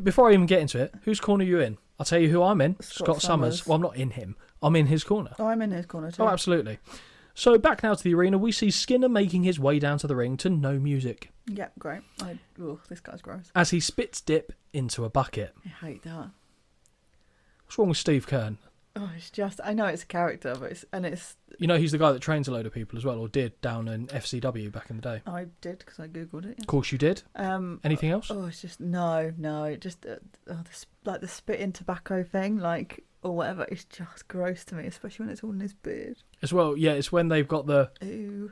Before I even get into it, whose corner are you in? I'll tell you who I'm in. Scott Summers. Well, I'm not in him. I'm in his corner. Oh, I'm in his corner too. Oh, absolutely. So back now to the arena, we see Skinner making his way down to the ring to no music. Yep, great. This guy's gross. As he spits dip into a bucket. I hate that. What's wrong with Steve Kern? Oh, it's just... I know it's a character, but it's... You know, he's the guy that trains a load of people as well, or did, down in FCW back in the day. I did, because I Googled it. Yeah. Of course you did. Anything else? Oh, it's just... No. Just, like, the spit in tobacco thing, like, or whatever, it's just gross to me, especially when it's all in his beard. As well, yeah, it's when they've got the... Ooh.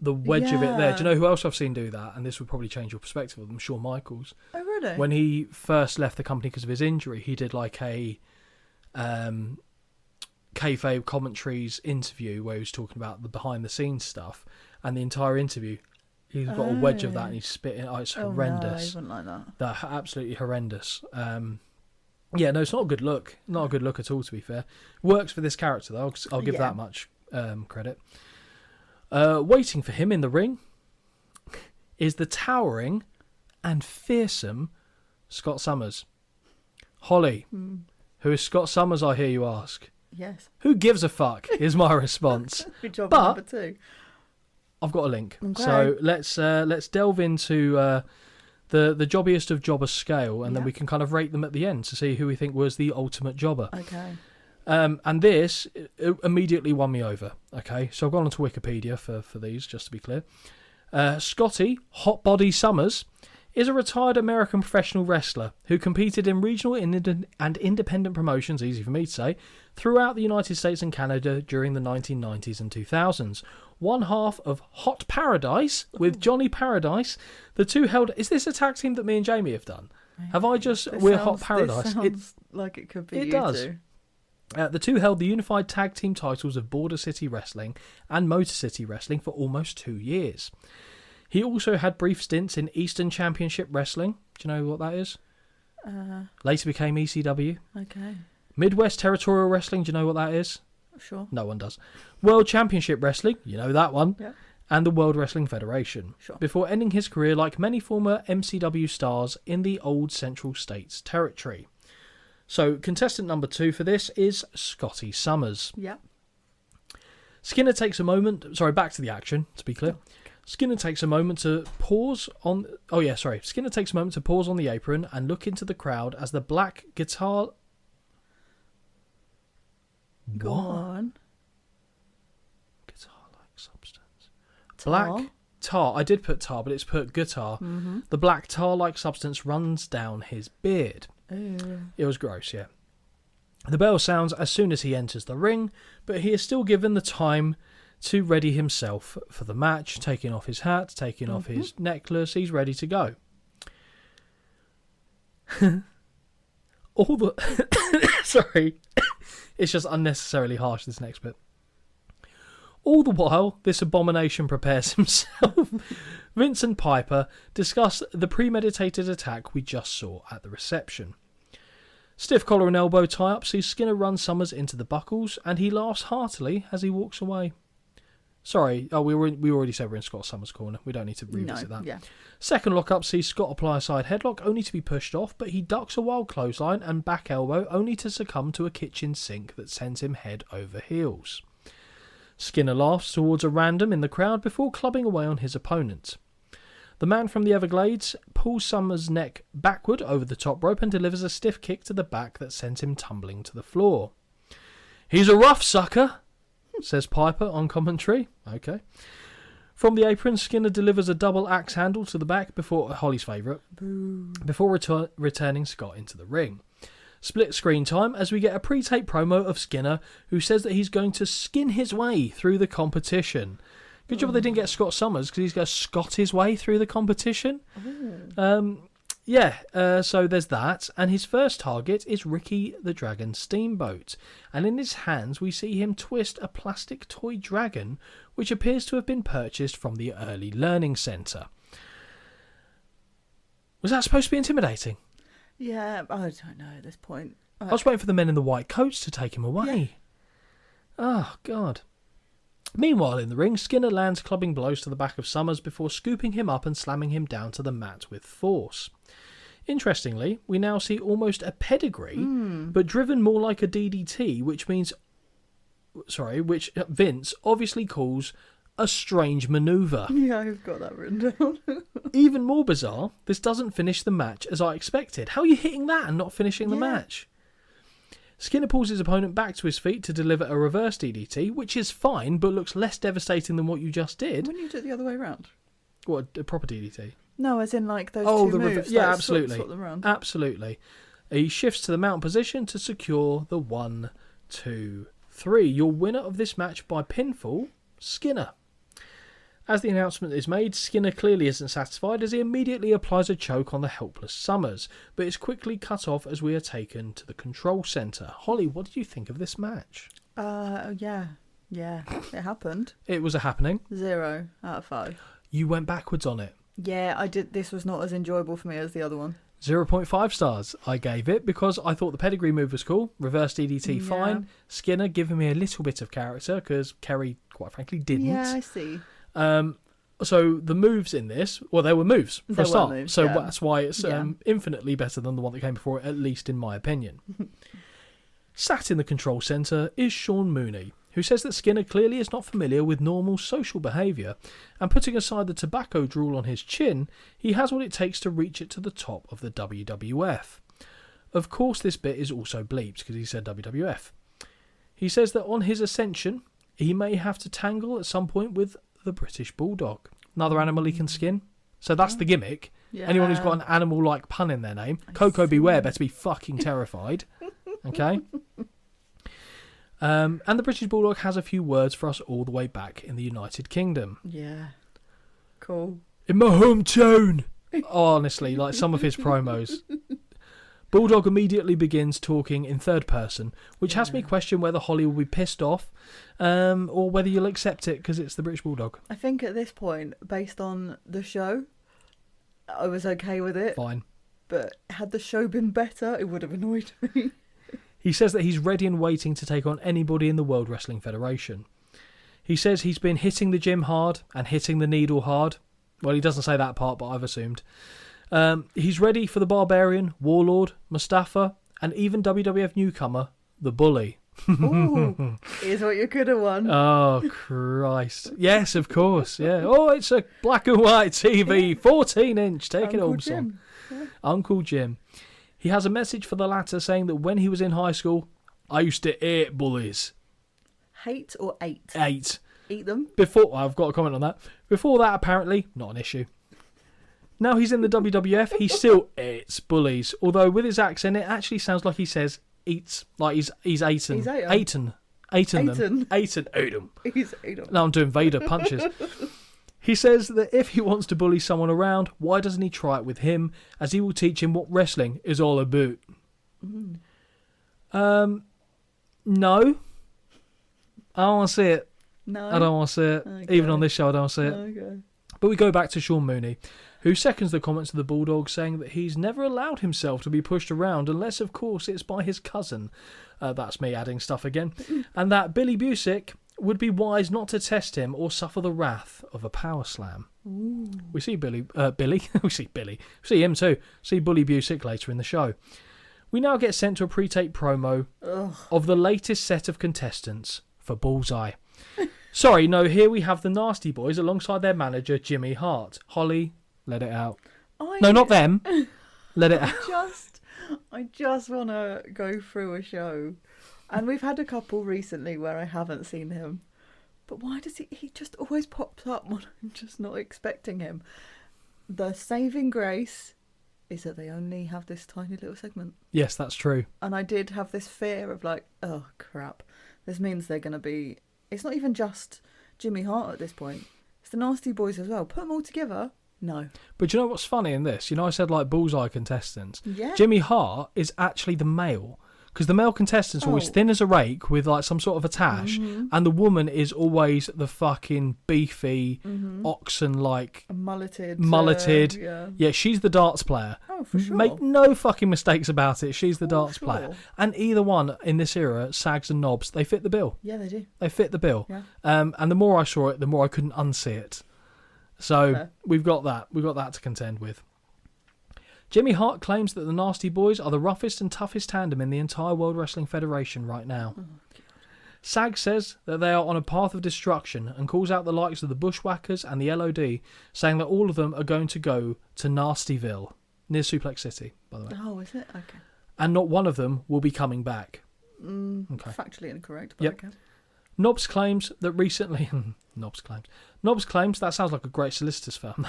the wedge of it there. Do you know who else I've seen do that? And this would probably change your perspective of them. Shawn Michaels. Oh, really? When he first left the company because of his injury, he did like a kayfabe commentaries interview where he was talking about the behind the scenes stuff, and the entire interview he's got a wedge of that and he's spitting. Oh, it's horrendous. No, he wouldn't like that. They're absolutely horrendous. Yeah, no, it's not a good look. Not a good look at all, to be fair. Works for this character though. I'll give that much credit. Waiting for him in the ring is the towering and fearsome Scott Summers. Holly, who is Scott Summers, I hear you ask? Yes. Who gives a fuck is my response. Good job, but number 2. I've got a link. Okay. So let's delve into the jobbiest of jobber scale, and then we can kind of rate them at the end to see who we think was the ultimate jobber. Okay. And this immediately won me over. Okay, so I've gone onto Wikipedia for these, just to be clear. Scotty Hotbody Summers is a retired American professional wrestler who competed in regional and independent promotions, easy for me to say, throughout the United States and Canada during the 1990s and 2000s. One half of Hot Paradise with Johnny Paradise. The two held... Is this a tag team that me and Jamie have done? Have I just... We're Hot Paradise. This sounds like it could be it you does. two. The two held the unified tag team titles of Border City Wrestling and Motor City Wrestling for almost 2 years. He also had brief stints in Eastern Championship Wrestling. Do you know what that is? Later became ECW. Okay. Midwest Territorial Wrestling. Do you know what that is? Sure. No one does. World Championship Wrestling. You know that one. Yeah. And the World Wrestling Federation. Sure. Before ending his career like many former MCW stars in the old Central States territory. So, contestant number 2 for this is Scotty Summers. Yeah. Skinner takes a moment... Sorry, back to the action, to be clear. Skinner takes a moment to pause on... Oh, yeah, sorry. Skinner takes a moment to pause on the apron and look into the crowd as the black guitar... Go on. Guitar-like substance. Black tar. I did put tar, but it's put guitar. Mm-hmm. The black tar-like substance runs down his beard. Ooh. It was gross, yeah. The bell sounds as soon as he enters the ring, but he is still given the time to ready himself for the match, taking off his hat, taking off his necklace. He's ready to go. All the... Sorry. It's just unnecessarily harsh, this next bit. All the while, this abomination prepares himself. Vince and Piper discuss the premeditated attack we just saw at the reception. Stiff collar and elbow tie-up sees Skinner run Summers into the buckles, and he laughs heartily as he walks away. Sorry, we already said we're in Scott Summers' corner. We don't need to revisit that. Yeah. Second lock-up sees Scott apply a side headlock, only to be pushed off, but he ducks a wild clothesline and back elbow, only to succumb to a kitchen sink that sends him head over heels. Skinner laughs towards a random in the crowd before clubbing away on his opponent. The man from the Everglades pulls Summers' neck backward over the top rope and delivers a stiff kick to the back that sends him tumbling to the floor. "He's a rough sucker," says Piper on commentary. Okay. From the apron, Skinner delivers a double axe handle to the back before Holly's favourite, before returning Scott into the ring. Split screen time as we get a pre-tape promo of Skinner, who says that he's going to skin his way through the competition. Good job they didn't get Scott Summers, because he's going to scot his way through the competition. So there's that. And his first target is Ricky the Dragon Steamboat. And in his hands we see him twist a plastic toy dragon, which appears to have been purchased from the Early Learning Centre. Was that supposed to be intimidating? Yeah, I don't know at this point. I was waiting for the men in the white coats to take him away. Yeah. Oh, God. Meanwhile, in the ring, Skinner lands clubbing blows to the back of Summers before scooping him up and slamming him down to the mat with force. Interestingly, we now see almost a pedigree, but driven more like a DDT, which Vince obviously calls a strange manoeuvre. Yeah, I've got that written down. Even more bizarre, this doesn't finish the match as I expected. How are you hitting that and not finishing the match? Skinner pulls his opponent back to his feet to deliver a reverse DDT, which is fine, but looks less devastating than what you just did. Wouldn't you do it the other way around? What, a proper DDT? No, as in like those two moves. Yeah, like, absolutely. Swap them around. Absolutely. He shifts to the mount position to secure the 1, 2, 3. Your winner of this match by pinfall, Skinner. As the announcement is made, Skinner clearly isn't satisfied as he immediately applies a choke on the helpless Summers, but is quickly cut off as we are taken to the control centre. Holly, what did you think of this match? Yeah, it happened. It was a happening. 0 out of 5. You went backwards on it. Yeah, I did. This was not as enjoyable for me as the other one. 0.5 stars I gave it because I thought the pedigree move was cool. Reverse DDT, fine. Skinner giving me a little bit of character because Kerry, quite frankly, didn't. Yeah, I see. So the moves in this, well, there were moves for a start. Moves, so that's why it's infinitely better than the one that came before it, at least in my opinion. Sat in the control centre is Sean Mooney, who says that Skinner clearly is not familiar with normal social behaviour, and putting aside the tobacco drool on his chin, he has what it takes to reach it to the top of the WWF. Of course, this bit is also bleeped because he said WWF. He says that on his ascension, he may have to tangle at some point with the British Bulldog, another animal he can skin. So that's the gimmick. Yeah. Anyone who's got an animal-like pun in their name, Coco Beware better be fucking terrified. Okay? And the British Bulldog has a few words for us all the way back in the United Kingdom. Yeah. Cool. In my hometown! Honestly, like some of his promos. Bulldog immediately begins talking in third person, which has me question whether Holly will be pissed off or whether you'll accept it because it's the British Bulldog. I think at this point, based on the show, I was okay with it. Fine. But had the show been better, it would have annoyed me. He says that he's ready and waiting to take on anybody in the World Wrestling Federation. He says he's been hitting the gym hard and hitting the needle hard. Well, he doesn't say that part, but I've assumed. He's ready for the Barbarian, Warlord, Mustafa, and even WWF newcomer, the Bully. Ooh, here's what you could have won. Oh, Christ. Yes, of course. Yeah. Oh, it's a black and white TV, 14-inch. Take it home, son. Yeah. Uncle Jim. He has a message for the latter saying that when he was in high school, I used to hate bullies. Hate or ate? Ate. Eat them? I've got a comment on that. Before that, apparently, not an issue. Now he's in the WWF, he still eats bullies. Although with his accent, it actually sounds like he says eats, like he's eaten. He's them. Eaten. Ate them. He's ate them. Now I'm doing Vader punches. He says that if he wants to bully someone around, why doesn't he try it with him, as he will teach him what wrestling is all about. No. I don't want to see it. No. I don't want to see it. Okay. Even on this show, I don't want to see it. Okay. But we go back to Sean Mooney, who seconds the comments of the Bulldog, saying that he's never allowed himself to be pushed around unless, of course, it's by his cousin. That's me adding stuff again. And that Billy Busick would be wise not to test him or suffer the wrath of a power slam. Ooh. We see Billy. We see Billy. We see him too. See Bully Busick later in the show. We now get sent to a pre-tape promo of the latest set of contestants for Bullseye. Sorry, no, here we have the Nasty Boys alongside their manager, Jimmy Hart. Holly, let it out. No, not them. Let it out. I just want to go through a show. And we've had a couple recently where I haven't seen him. But why does he just always pops up when I'm just not expecting him? The saving grace is that they only have this tiny little segment. Yes, that's true. And I did have this fear of like, oh, crap. This means they're going to be... It's not even just Jimmy Hart at this point. It's the Nasty Boys as well. Put them all together. No. But you know what's funny in this? You know I said like Bullseye contestants? Yeah. Jimmy Hart is actually the male. Because the male contestants are always thin as a rake with like some sort of a tash, and the woman is always the fucking beefy, oxen-like... Mulleted. Yeah, she's the darts player. Oh, for sure. Make no fucking mistakes about it. She's the darts player. And either one in this era, Sags and Knobs, they fit the bill. Yeah, they do. They fit the bill. Yeah. And the more I saw it, the more I couldn't unsee it. So we've got that. We've got that to contend with. Jimmy Hart claims that the Nasty Boys are the roughest and toughest tandem in the entire World Wrestling Federation right now. Sag says that they are on a path of destruction and calls out the likes of the Bushwhackers and the LOD, saying that all of them are going to go to Nastyville, near Suplex City, by the way. Oh, is it? Okay. And not one of them will be coming back. Okay. Factually incorrect, but okay. Knobs claims that recently... Knobs claims, that sounds like a great solicitor's firm,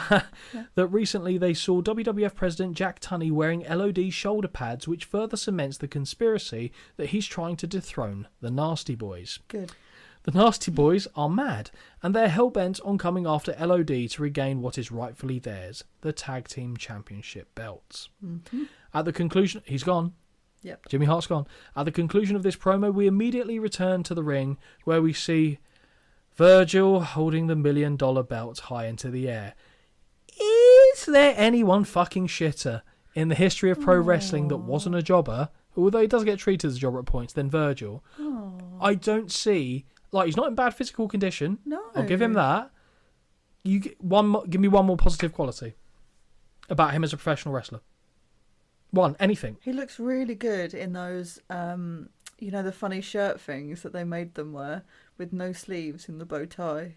that recently they saw WWF President Jack Tunney wearing LOD shoulder pads, which further cements the conspiracy that he's trying to dethrone the Nasty Boys. Good. The Nasty Boys are mad, and they're hell-bent on coming after LOD to regain what is rightfully theirs, the Tag Team Championship belts. Mm-hmm. At the conclusion... He's gone. Yep. Jimmy Hart's gone. At the conclusion of this promo, we immediately return to the ring, where we see Virgil holding the $1 million belt high into the air. Is there anyone fucking shitter in the history of pro wrestling that wasn't a jobber, although he does get treated as a jobber at points, than Virgil? I don't see... Like, he's not in bad physical condition. No. I'll give him that. Give me one more positive quality about him as a professional wrestler. One, anything. He looks really good in those, the funny shirt things that they made them wear with no sleeves in the bow tie.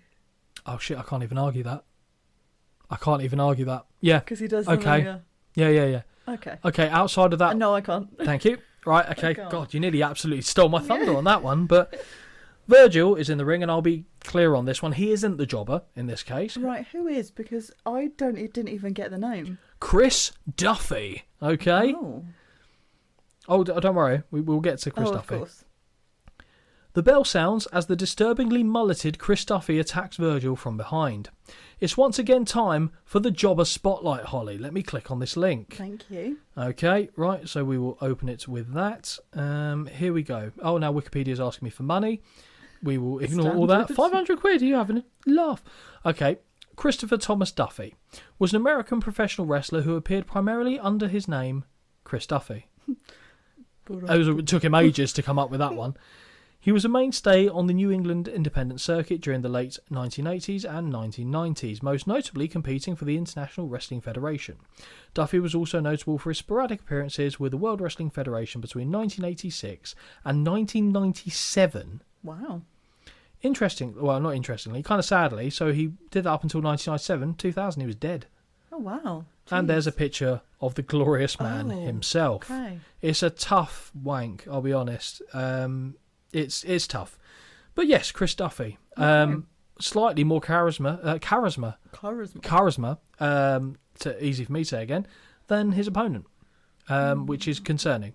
Oh, shit, I can't even argue that. Yeah. Because he does. Okay. Yeah. Okay, outside of that... No, I can't. Thank you. Right, okay. God, you nearly absolutely stole my thunder on that one, but... Virgil is in the ring, and I'll be clear on this one. He isn't the jobber in this case. Right, who is? Because I didn't even get the name. Chris Duffy. Okay. Oh, don't worry. We'll get to Chris Duffy. Of course. The bell sounds as the disturbingly mulleted Chris Duffy attacks Virgil from behind. It's once again time for the jobber spotlight, Holly. Let me click on this link. Thank you. Okay, right. So we will open it with that. Here we go. Oh, now Wikipedia's asking me for money. We will ignore all that. 500 quid, are you having a laugh? Okay. Christopher Thomas Duffy was an American professional wrestler who appeared primarily under his name, Chris Duffy. It took him ages to come up with that one. He was a mainstay on the New England independent circuit during the late 1980s and 1990s, most notably competing for the International Wrestling Federation. Duffy was also notable for his sporadic appearances with the World Wrestling Federation between 1986 and 1997. Wow. Not interestingly, kind of sadly, so he did that up until 1997, 2000, he was dead. Oh, wow. Jeez. And there's a picture of the glorious man himself. Okay. It's a tough wank, I'll be honest. It's tough. But yes, Chris Duffy. Slightly more charisma, easy for me to say again, than his opponent, which is concerning.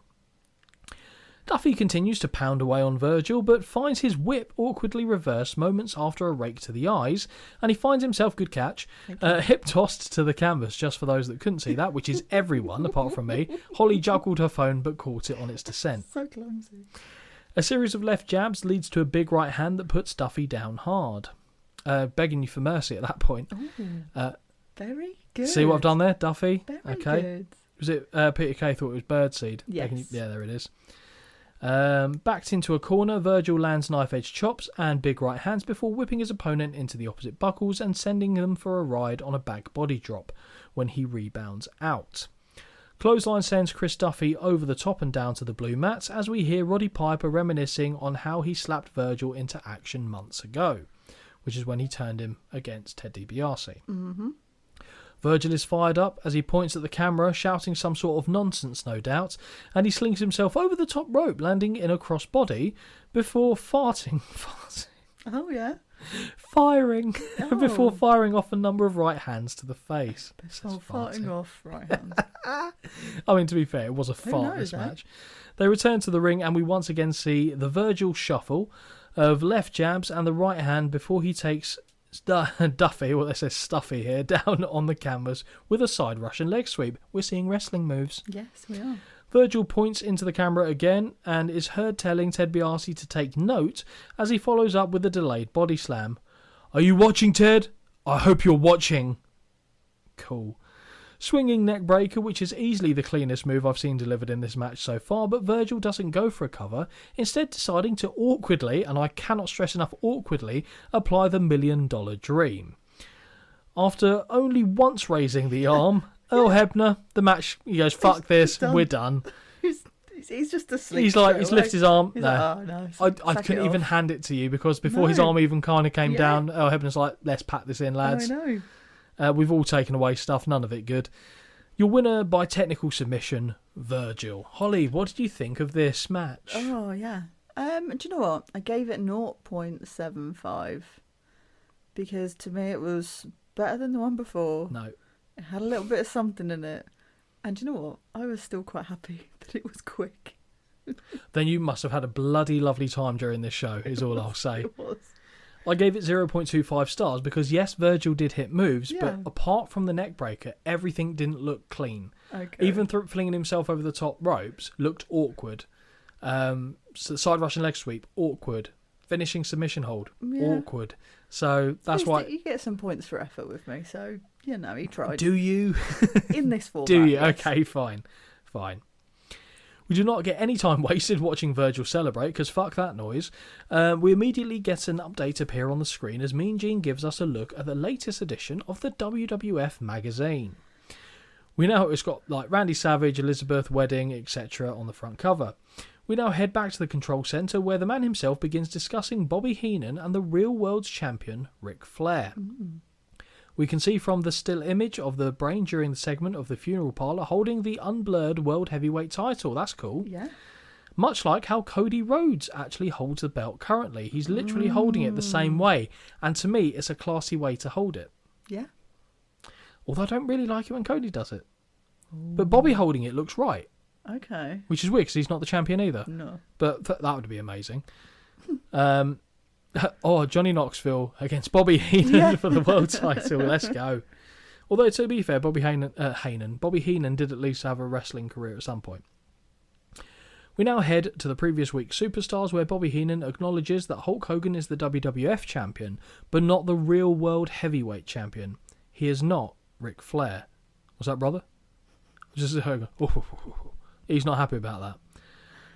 Duffy continues to pound away on Virgil, but finds his whip awkwardly reversed moments after a rake to the eyes, and he finds himself, good catch, hip tossed to the canvas, just for those that couldn't see that, which is everyone apart from me. Holly juggled her phone but caught it on its descent. So clumsy. A series of left jabs leads to a big right hand that puts Duffy down hard, begging you for mercy at that point. Very good. See what I've done there, Duffy? Very good. Was it Peter Kay thought it was birdseed? Yes. Yeah, there it is. Backed into a corner, Virgil lands knife-edge chops and big right hands before whipping his opponent into the opposite buckles and sending them for a ride on a back body drop when he rebounds out. Clothesline sends Chris Duffy over the top and down to the blue mats as we hear Roddy Piper reminiscing on how he slapped Virgil into action months ago, which is when he turned him against Ted DiBiase. Mm-hmm. Virgil is fired up as he points at the camera, shouting some sort of nonsense, no doubt, and he slings himself over the top rope, landing in a crossbody before farting. Oh, yeah. Firing. Before firing off a number of right hands to the face. Farting off right hands. I mean, to be fair, it was a fart this match. They return to the ring and we once again see the Virgil shuffle of left jabs and the right hand before he takes Duffy, well, they say Stuffy here, down on the canvas with a side Russian leg sweep. We're seeing wrestling moves. Yes, we are. Virgil points into the camera again and is heard telling Ted DiBiase to take note as he follows up with a delayed body slam. Are you watching, Ted? I hope you're watching. Cool. Swinging neck breaker, which is easily the cleanest move I've seen delivered in this match so far, but Virgil doesn't go for a cover, instead deciding to awkwardly, and I cannot stress enough awkwardly, apply the $1 million dream. After only once raising the arm, Earl Hebner, the match, he goes, fuck this, we're done. He's just asleep. He's lifted his arm. He's no, like, I couldn't even hand it to you because before his arm even kind of came down, Earl Hebner's like, let's pack this in, lads. I know. We've all taken away stuff, none of it good. Your winner by technical submission, Virgil. Holly, what did you think of this match? Oh, yeah. Do you know what? I gave it 0.75 because to me it was better than the one before. No. It had a little bit of something in it. And do you know what? I was still quite happy that it was quick. then you must have had a bloody lovely time during this show, is all I'll say. It was. I gave it 0.25 stars because, yes, Virgil did hit moves, but apart from the neck breaker, everything didn't look clean. Okay. Even flinging himself over the top ropes looked awkward. So side rush and leg sweep, awkward. Finishing submission hold, awkward. So that's why... You get some points for effort with me, so, he tried. Do you? In this format. Do you? Yes. Okay, fine. We do not get any time wasted watching Virgil celebrate, because fuck that noise. We immediately get an update appear on the screen as Mean Gene gives us a look at the latest edition of the WWF magazine. We know it's got like Randy Savage, Elizabeth Wedding, etc. on the front cover. We now head back to the control centre where the man himself begins discussing Bobby Heenan and the real world's champion, Ric Flair. We can see from the still image of the Brain during the segment of the funeral parlour holding the unblurred World Heavyweight title. That's cool. Yeah. Much like how Cody Rhodes actually holds the belt currently. He's literally holding it the same way. And to me, it's a classy way to hold it. Yeah. Although I don't really like it when Cody does it. But Bobby holding it looks right. Okay. Which is weird because he's not the champion either. No. But that would be amazing. Johnny Knoxville against Bobby Heenan for the world title. Let's go. Although, to be fair, Bobby Heenan did at least have a wrestling career at some point. We now head to the previous week's Superstars, where Bobby Heenan acknowledges that Hulk Hogan is the WWF champion, but not the real world heavyweight champion. He is not Ric Flair. Was that brother? Just Hogan. He's not happy about that.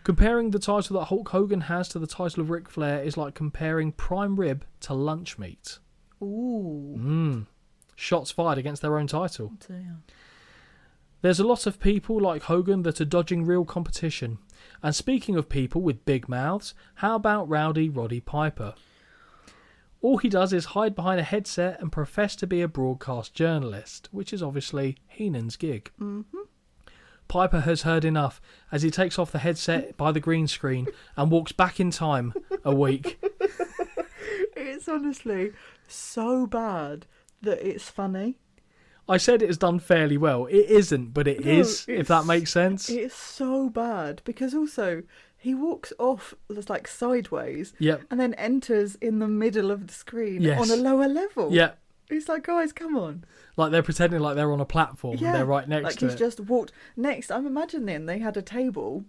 Comparing the title that Hulk Hogan has to the title of Ric Flair is like comparing prime rib to lunch meat. Ooh. Shots fired against their own title. Damn. There's a lot of people like Hogan that are dodging real competition. And speaking of people with big mouths, how about Rowdy Roddy Piper? All he does is hide behind a headset and profess to be a broadcast journalist, which is obviously Heenan's gig. Mm-hmm. Piper has heard enough as he takes off the headset by the green screen and walks back in time a week. It's honestly so bad that it's funny. I said it is done fairly well. It isn't, but it is, if that makes sense. It's so bad because also he walks off like sideways and then enters in the middle of the screen on a lower level. Yeah. It's like, guys, come on. Like they're pretending like they're on a platform and they're right next to it. Like he's just walked. Next, I'm imagining they had a table.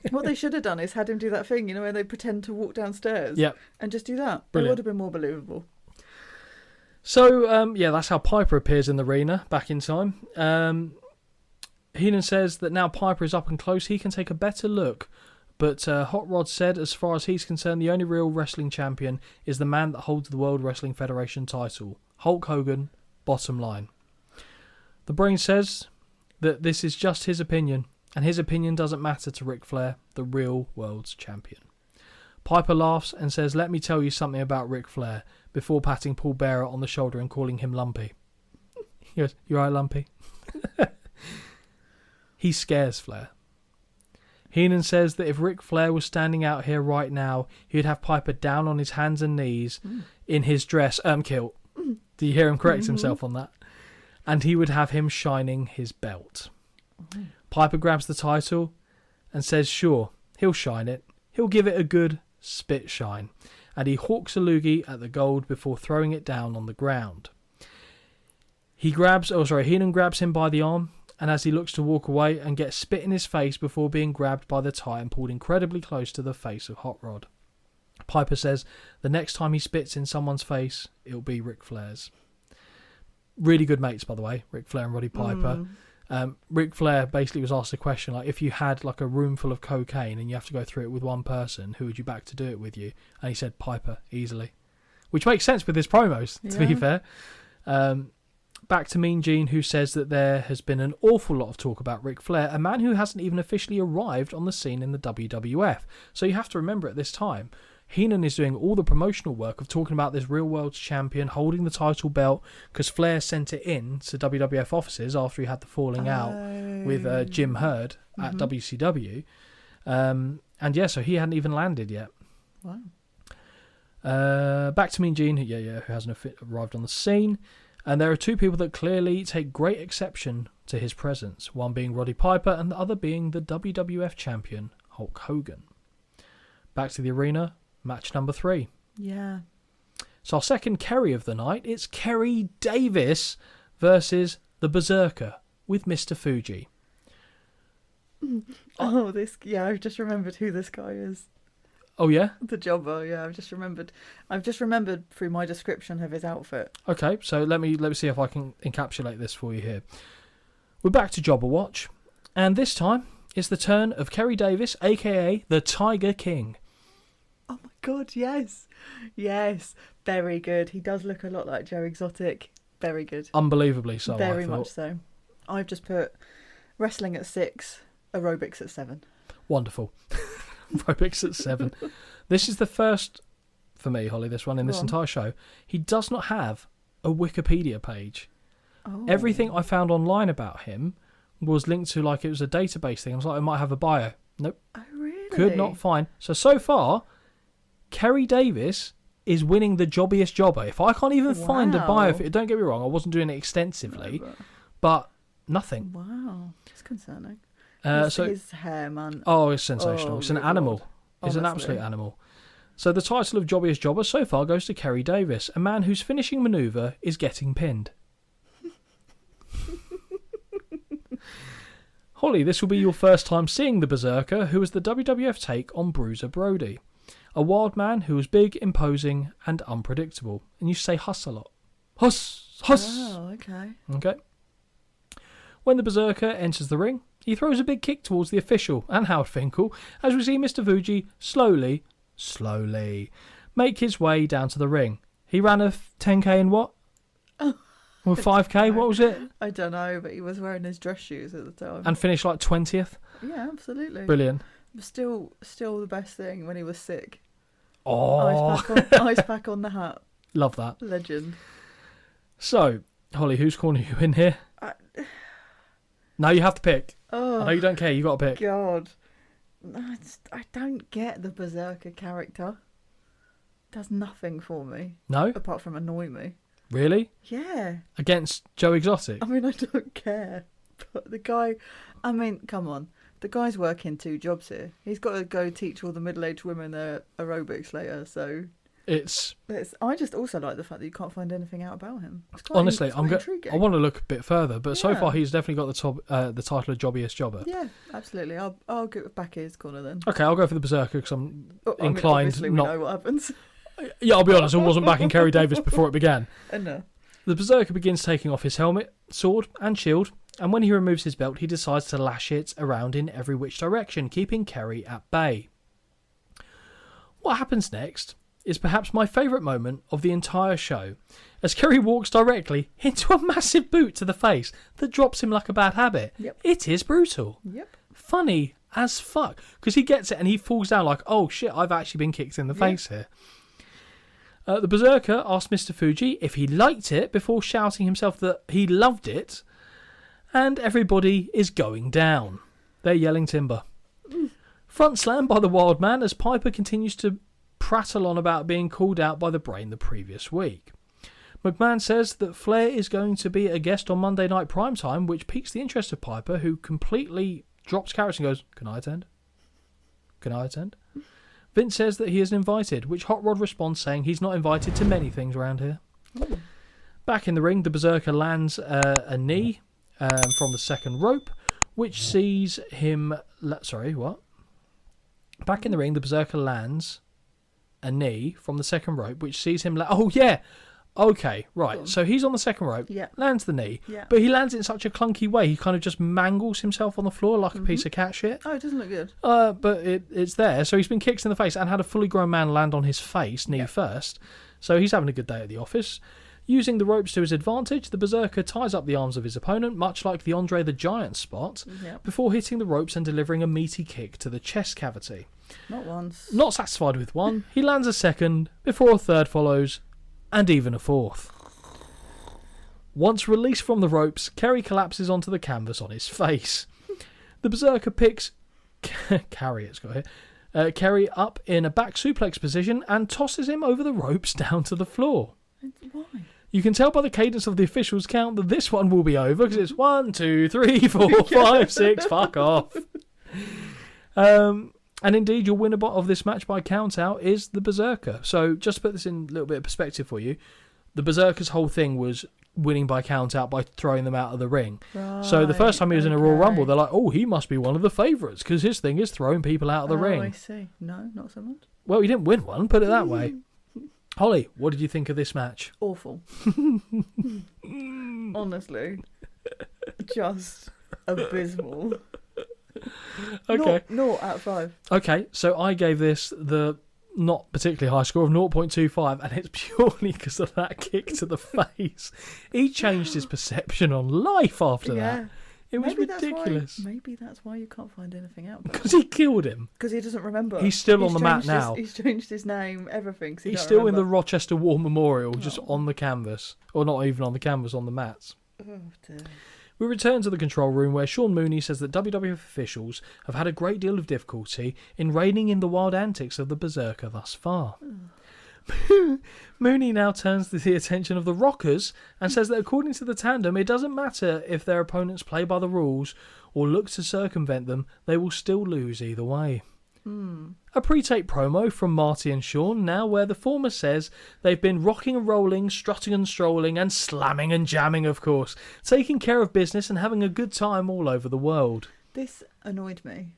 What they should have done is had him do that thing, where they pretend to walk downstairs and just do that. Brilliant. It would have been more believable. So, that's how Piper appears in the arena back in time. Heenan says that now Piper is up and close, he can take a better look. But Hot Rod said, as far as he's concerned, the only real wrestling champion is the man that holds the World Wrestling Federation title. Hulk Hogan, bottom line. The Brain says that this is just his opinion, and his opinion doesn't matter to Ric Flair, the real world's champion. Piper laughs and says, let me tell you something about Ric Flair, before patting Paul Bearer on the shoulder and calling him Lumpy. He goes, you alright, Lumpy? He scares Flair. Heenan says that if Ric Flair was standing out here right now, he'd have Piper down on his hands and knees in his dress kilt. Do you hear him correct himself on that? And he would have him shining his belt. Piper grabs the title and says, sure, he'll shine it. He'll give it a good spit shine. And he hawks a loogie at the gold before throwing it down on the ground. Heenan grabs him by the arm, and as he looks to walk away and gets spit in his face before being grabbed by the tie and pulled incredibly close to the face of Hot Rod. Piper says the next time he spits in someone's face, it'll be Ric Flair's. Really good mates, by the way, Ric Flair and Roddy Piper. Ric Flair basically was asked a question, like, if you had like a room full of cocaine and you have to go through it with one person, who would you back to do it with you? And he said Piper, easily. Which makes sense with his promos, to be fair. Back to Mean Gene, who says that there has been an awful lot of talk about Ric Flair, a man who hasn't even officially arrived on the scene in the WWF. So you have to remember at this time, Heenan is doing all the promotional work of talking about this real world champion holding the title belt because Flair sent it in to WWF offices after he had the falling out with Jim Herd at WCW. So he hadn't even landed yet. Wow. Back to Mean Gene, who hasn't arrived on the scene. And there are two people that clearly take great exception to his presence, one being Roddy Piper and the other being the WWF champion, Hulk Hogan. Back to the arena, match number 3. Yeah. So our second Kerry of the night, it's Kerry Davis versus the Berserker with Mr. Fuji. Oh, I've just remembered who this guy is. Oh, yeah? The jobber, yeah, I've just remembered through my description of his outfit. Okay, so let me see if I can encapsulate this for you here. We're back to Jobber Watch, and this time it's the turn of Kerry Davis, aka the Tiger King. Oh my god, yes. Yes, very good. He does look a lot like Joe Exotic. Very good. Unbelievably so, Very I thought. much so. I've just put wrestling at 6, aerobics at 7. Wonderful. Aerobics at 7. This is the first, for me, Holly, this one in this entire show. He does not have a Wikipedia page. Oh. Everything I found online about him was linked to, like, it was a database thing. I was like, I might have a bio. Nope. Oh, really? Could not find. So far, Kerry Davis is winning the jobbiest jobber. If I can't even find a bio for it, don't get me wrong, I wasn't doing it extensively, but nothing. Wow. It's concerning. His hair, man. Oh, it's sensational. Oh, it's an really animal. odd. It's an absolute animal. So the title of jobbiest jobber so far goes to Kerry Davis, a man whose finishing manoeuvre is getting pinned. Holly, this will be your first time seeing the Berserker, who is the WWF take on Bruiser Brody. A wild man who was big, imposing, and unpredictable. And you say huss a lot. Huss! Huss! Oh, okay. Okay. When the Berserker enters the ring, he throws a big kick towards the official and Howard Finkel as we see Mr. Fuji slowly make his way down to the ring. He ran a 10k in what? Oh, or 5k? What was it? I don't know, but he was wearing his dress shoes at the time. And finished like 20th? Yeah, absolutely. Brilliant. Still the best thing when he was sick. Oh. Ice pack on the hat. Love that. Legend. So, Holly, whose corner are you in here? Now you have to pick. Oh, I know you don't care, you got to pick. God. I don't get the Berserker character. Does nothing for me. No? Apart from annoy me. Really? Yeah. Against Joe Exotic? I mean, I don't care. But the guy, I mean, come on. The guy's working 2 jobs here. He's got to go teach all the middle-aged women their aerobics later, so... I just also like the fact that you can't find anything out about him. Honestly, I want to look a bit further, but so Yeah. far he's definitely got the title of jobbiest jobber. Yeah, absolutely. I'll go back his corner then. Okay, I'll go for the Berserker because I'm inclined obviously not... we know what happens. Yeah, I'll be honest, I wasn't backing Kerry Davis before it began. No. The Berserker begins taking off his helmet, sword and shield, and when he removes his belt, he decides to lash it around in every which direction, keeping Kerry at bay. What happens next is perhaps my favourite moment of the entire show, as Kerry walks directly into a massive boot to the face that drops him like a bad habit. Yep. It is brutal. Yep. Funny as fuck, because he gets it and he falls down like, oh shit, I've actually been kicked in the face here. The Berserker asked Mr. Fuji if he liked it before shouting himself that he loved it, and everybody is going down. They're yelling timber. Front slam by the Wild Man as Piper continues to prattle on about being called out by the Brain the previous week. McMahon says that Flair is going to be a guest on Monday Night Primetime, which piques the interest of Piper, who completely drops carrots and goes, "Can I attend? Can I attend?" Vince says that he isn't invited, which Hot Rod responds saying he's not invited to many things around here. Back in the ring, the Berserker lands a knee from the second rope, which sees him... Sorry, what? Back in the ring, the Berserker lands a knee from the second rope, which sees him... Oh, yeah! Okay, right. So he's on the second rope, lands the knee, but he lands it in such a clunky way, he kind of just mangles himself on the floor like a piece of cat shit. Oh, it doesn't look good. But it's there. So he's been kicked in the face and had a fully grown man land on his face, knee first. So he's having a good day at the office. Using the ropes to his advantage, the Berserker ties up the arms of his opponent, much like the Andre the Giant spot, before hitting the ropes and delivering a meaty kick to the chest cavity. Not once. Not satisfied with one, he lands a second, before a third follows, and even a fourth. Once released from the ropes, Kerry collapses onto the canvas on his face. The Berserker picks Kerry up in a back suplex position and tosses him over the ropes down to the floor. Why? You can tell by the cadence of the officials' count that this one will be over because it's 1, 2, 3, 4, 5, 6. Fuck off. And indeed, your winner of this match by count-out is the Berserker. So just to put this in a little bit of perspective for you, the Berserker's whole thing was winning by count-out by throwing them out of the ring. Right, so the first time he was in a Royal Rumble, they're like, oh, he must be one of the favourites because his thing is throwing people out of the ring. I see. No, not so much. Well, he didn't win one, put it that way. Holly, what did you think of this match? Awful. Honestly. Just abysmal. Okay. 0 out of 5. Okay, so I gave this the not particularly high score of 0.25, and it's purely because of that kick to the face. He changed his perception on life after that. It was ridiculous. Maybe that's why you can't find anything out. Because he killed him. Because he doesn't remember. He's still on the mat now. He's changed his name, everything. He's still in the Rochester War Memorial, just on the canvas. Or not even on the canvas, on the mats. Oh, dear. We return to the control room where Sean Mooney says that WWF officials have had a great deal of difficulty in reining in the wild antics of the Berserker thus far. Mooney now turns to the attention of the Rockers and says that according to the tandem, it doesn't matter if their opponents play by the rules or look to circumvent them, they will still lose either way. A pre-tape promo from Marty and Sean now where the former says they've been rocking and rolling, strutting and strolling and slamming and jamming, of course, taking care of business and having a good time all over the world. This annoyed me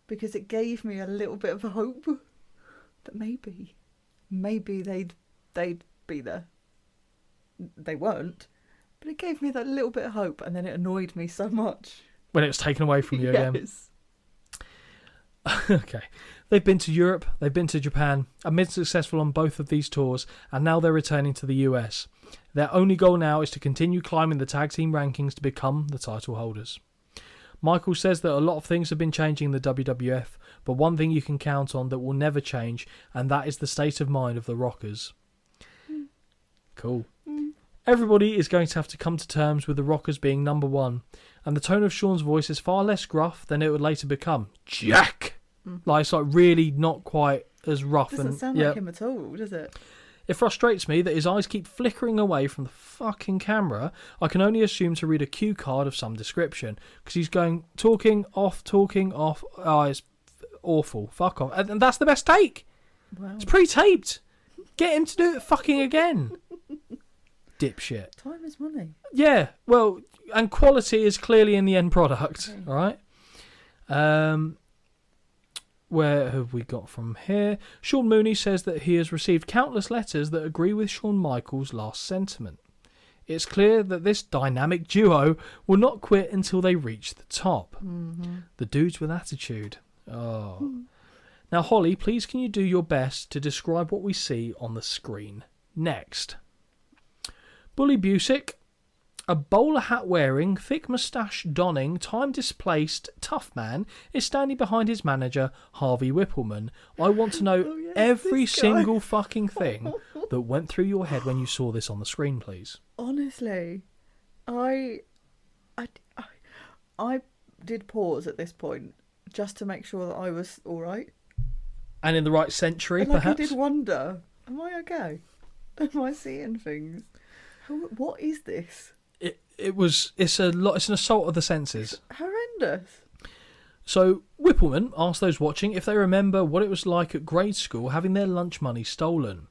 because it gave me a little bit of hope that maybe they'd be there. They weren't, but it gave me that little bit of hope, and then it annoyed me so much when it was taken away from you yes. again. Okay. They've been to Europe, they've been to Japan, and been successful on both of these tours, and now they're returning to the US. Their only goal now is to continue climbing the tag team rankings to become the title holders. Michael says that a lot of things have been changing in the WWF, but one thing you can count on that will never change, and that is the state of mind of the Rockers. Cool. Everybody is going to have to come to terms with the Rockers being number one, and the tone of Sean's voice is far less gruff than it would later become. Jack! Like, it's like really not quite as rough. Doesn't sound like him at all, does it? It frustrates me that his eyes keep flickering away from the fucking camera. I can only assume to read a cue card of some description, because he's going talking off. Oh, it's awful. Fuck off. And that's the best take. Wow. It's pre-taped. Get him to do it fucking again. Dipshit. Time is money. Yeah, well, and quality is clearly in the end product, okay. All right? Where have we got from here? Sean Mooney says that he has received countless letters that agree with Shawn Michaels' last sentiment. It's clear that this dynamic duo will not quit until they reach the top. Mm-hmm. The dudes with attitude. Oh. Now, Holly, please can you do your best to describe what we see on the screen next? Bully Busick, a bowler hat wearing, thick moustache donning, time displaced tough man is standing behind his manager, Harvey Whippleman. I want to know every single fucking thing that went through your head when you saw this on the screen, please. Honestly, I did pause at this point just to make sure that I was all right. And in the right century, and perhaps? I did wonder, am I okay? Am I seeing things? What is this? It's an assault of the senses. Horrendous. So Whippleman asked those watching if they remember what it was like at grade school having their lunch money stolen.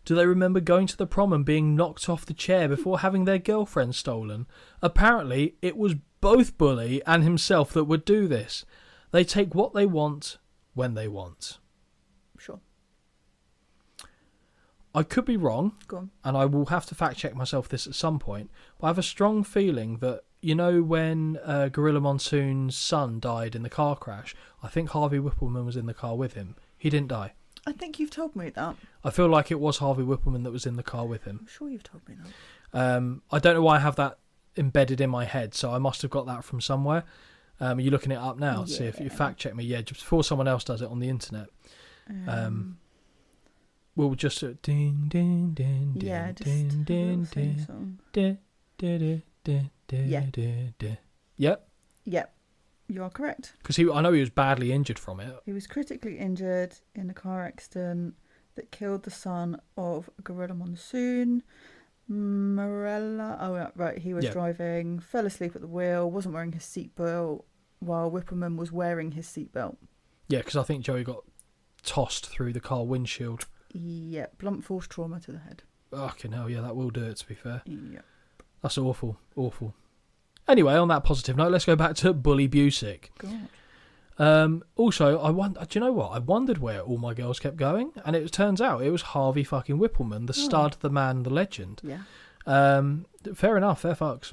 Do they remember going to the prom and being knocked off the chair before having their girlfriend stolen? Apparently, it was both Bully and himself that would do this. They take what they want when they want. Sure. I could be wrong, Go on. And I will have to fact check myself this at some point, but I have a strong feeling that, you know, when Gorilla Monsoon's son died in the car crash, I think Harvey Whippleman was in the car with him. He didn't die. I think you've told me that. I feel like it was Harvey Whippleman that was in the car with him. I'm sure you've told me that. I don't know why I have that embedded in my head, so I must have got that from somewhere. Are you looking it up now to see if you fact check me? Yeah, just before someone else does it on the internet. We'll just ding ding ding ding ding ding ding ding. Yep. You are correct. Because I know he was badly injured from it. He was critically injured in a car accident that killed the son of Gorilla Monsoon. Morella. Oh, right. He was driving, fell asleep at the wheel, wasn't wearing his seatbelt, while Whippleman was wearing his seatbelt. Yeah, because I think Joey got tossed through the car windshield. Yeah, blunt force trauma to the head. Fucking hell, yeah, that will do it, to be fair. Yeah. That's awful, awful. Anyway, on that positive note, let's go back to Bully Busick. God. Also, do you know what? I wondered where all my girls kept going, and it turns out it was Harvey fucking Whippleman, the stud, the man, the legend. Yeah. Fair enough, fair fucks.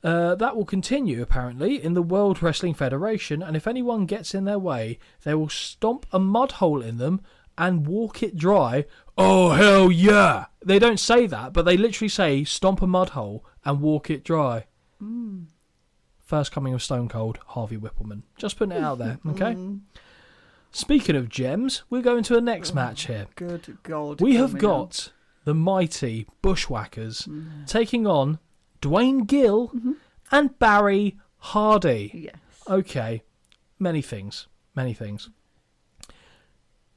That will continue, apparently, in the World Wrestling Federation, and if anyone gets in their way, they will stomp a mud hole in them and walk it dry. Oh, hell yeah! They don't say that, but they literally say, stomp a mud hole and walk it dry. First coming of Stone Cold, Harvey Whippleman. Just putting it out there, okay? Speaking of gems, we're going to the next match here. Good God. We have got the mighty Bushwhackers taking on Dwayne Gill and Barry Hardy. Yes. Okay, many things.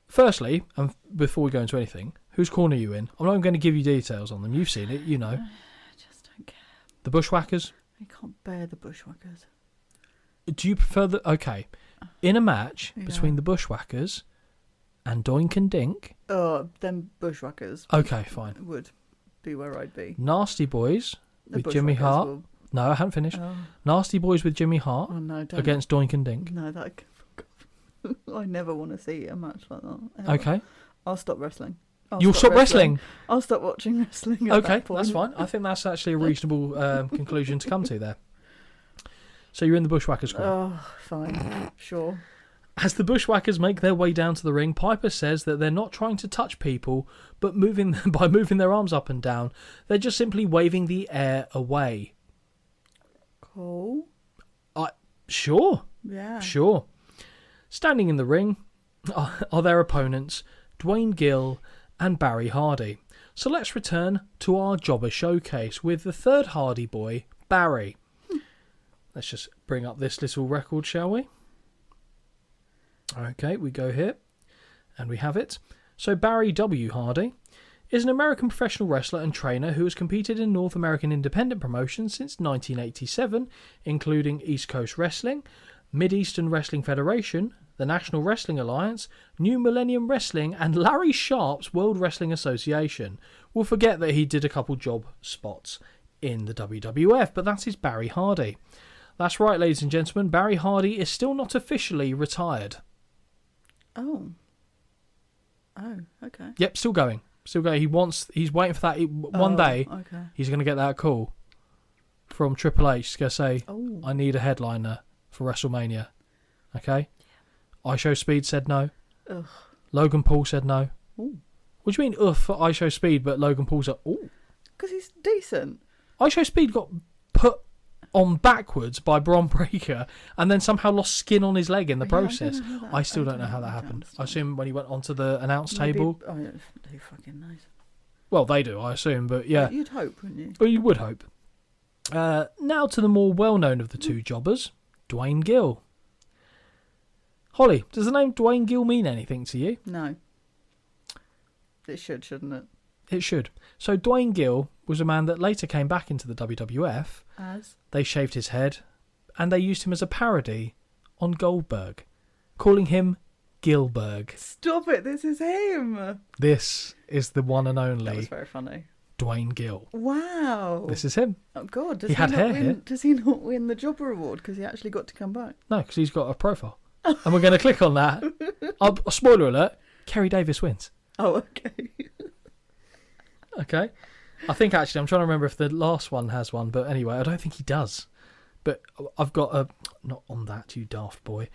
Firstly, and before we go into anything, whose corner are you in? I'm not even going to give you details on them. You've seen it, you know. I just don't care. The Bushwhackers? I can't bear the Bushwhackers. Do you prefer the... Okay, in a match between the Bushwhackers and Doink and Dink... Them Bushwhackers. Okay, fine. Would be where I'd be. Nasty Boys The with Jimmy Bushwhackers Hart... will- No, I haven't finished. Oh. Nasty Boys with Jimmy Hart Oh, no, don't. against Doink and Dink. No, that... I never want to see a match like that. Ever. Okay. I'll stop wrestling. You'll stop wrestling? I'll stop watching wrestling at Okay, that point. that's fine. I think that's actually a reasonable conclusion to come to there. So you're in the Bushwhackers corner. Oh, fine. Sure. As the Bushwhackers make their way down to the ring, Piper says that they're not trying to touch people, but by moving their arms up and down, they're just simply waving the air away. Cool. Sure. Yeah. Sure. Standing in the ring are their opponents, Dwayne Gill and Barry Hardy. So let's return to our jobber showcase with the third Hardy boy, Barry. Let's just bring up this little record, shall we? Okay, we go here, and we have it. So Barry W. Hardy is an American professional wrestler and trainer who has competed in North American independent promotions since 1987, including East Coast Wrestling, Mid-Eastern Wrestling Federation, the National Wrestling Alliance, New Millennium Wrestling, and Larry Sharp's World Wrestling Association. We'll forget that he did a couple job spots in the WWF, but that is Barry Hardy. That's right, ladies and gentlemen, Barry Hardy is still not officially retired. Oh, okay. Yep, still going. He's waiting for that. One day, okay. he's going to get that call from Triple H. He's going to say, I need a headliner for WrestleMania. Okay? I Show Speed said no. Ugh. Logan Paul said no. Ooh. What do you mean, for I Show Speed, but Logan Paul said, Because he's decent. I Show Speed got put on backwards by Bron Breakker and then somehow lost skin on his leg in the process. I still don't know how that happened. I assume when he went onto the announce table. Oh, yeah, who fucking knows? Well, they do, I assume, but yeah. You'd hope, wouldn't you? Well, you would hope. Now to the more well-known of the two jobbers, Dwayne Gill. Holly, does the name Dwayne Gill mean anything to you? No. It should, shouldn't it? It should. So Dwayne Gill was a man that later came back into the WWF. As? They shaved his head, and they used him as a parody on Goldberg, calling him Gilberg. Stop it, this is him! This is the one and only That was very funny. Dwayne Gill. Wow. This is him. Oh, God. Does He had hair here. Does he not win the Jobber Award because he actually got to come back? No, because he's got a profile. And we're going to click on that. Spoiler alert, Kerry Davis wins. Oh, okay. Okay. I think actually, I'm trying to remember if the last one has one, but anyway, I don't think he does. But I've got a... Not on that, you daft boy.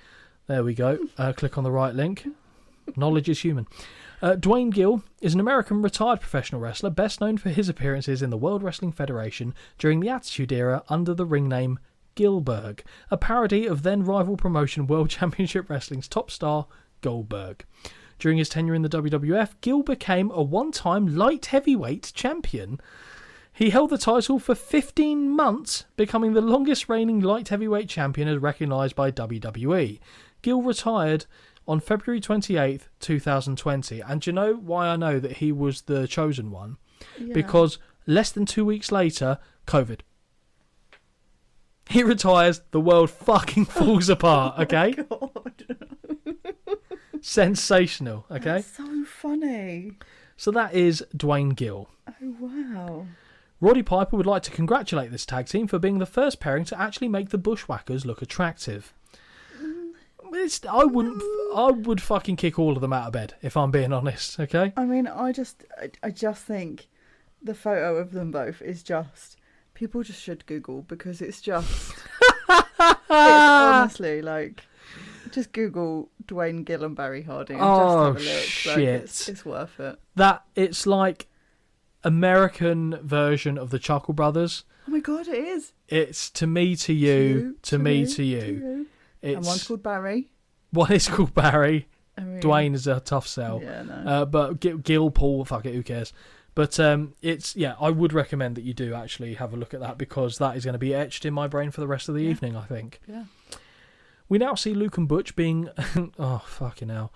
There we go. Click on the right link. Knowledge is human. Dwayne Gill is an American retired professional wrestler, best known for his appearances in the World Wrestling Federation during the Attitude Era under the ring name Gilberg, a parody of then rival promotion World Championship Wrestling's top star Goldberg. During his tenure in the WWF, Gill became a one-time light heavyweight champion. He held the title for 15 months, becoming the longest reigning light heavyweight champion as recognised by WWE. Gill retired on February 28th, 2020. And do you know why I know that he was the chosen one? Yeah. Because less than 2 weeks later, COVID. He retires, the world fucking falls apart, okay? God. Sensational, okay? That's so funny. So that is Dwayne Gill. Oh, wow. Roddy Piper would like to congratulate this tag team for being the first pairing to actually make the Bushwhackers look attractive. I would fucking kick all of them out of bed, if I'm being honest, okay? I mean, I just think the photo of them both is just... People just should Google, because it's just... it's honestly, like... Just Google Dwayne Gill and Barry Hardy and just have a look. Shit. Like, it's worth it. It's like American version of the Chuckle Brothers. Oh my god, it is. It's to me, to you, to me, to you. And one's called Barry. One is called Barry. I mean, Dwayne is a tough sell. Yeah, no. But Gil, Paul, fuck it, who cares? But I would recommend that you do actually have a look at that, because that is going to be etched in my brain for the rest of the evening, I think. Yeah. We now see Luke and Butch being... oh, fucking hell.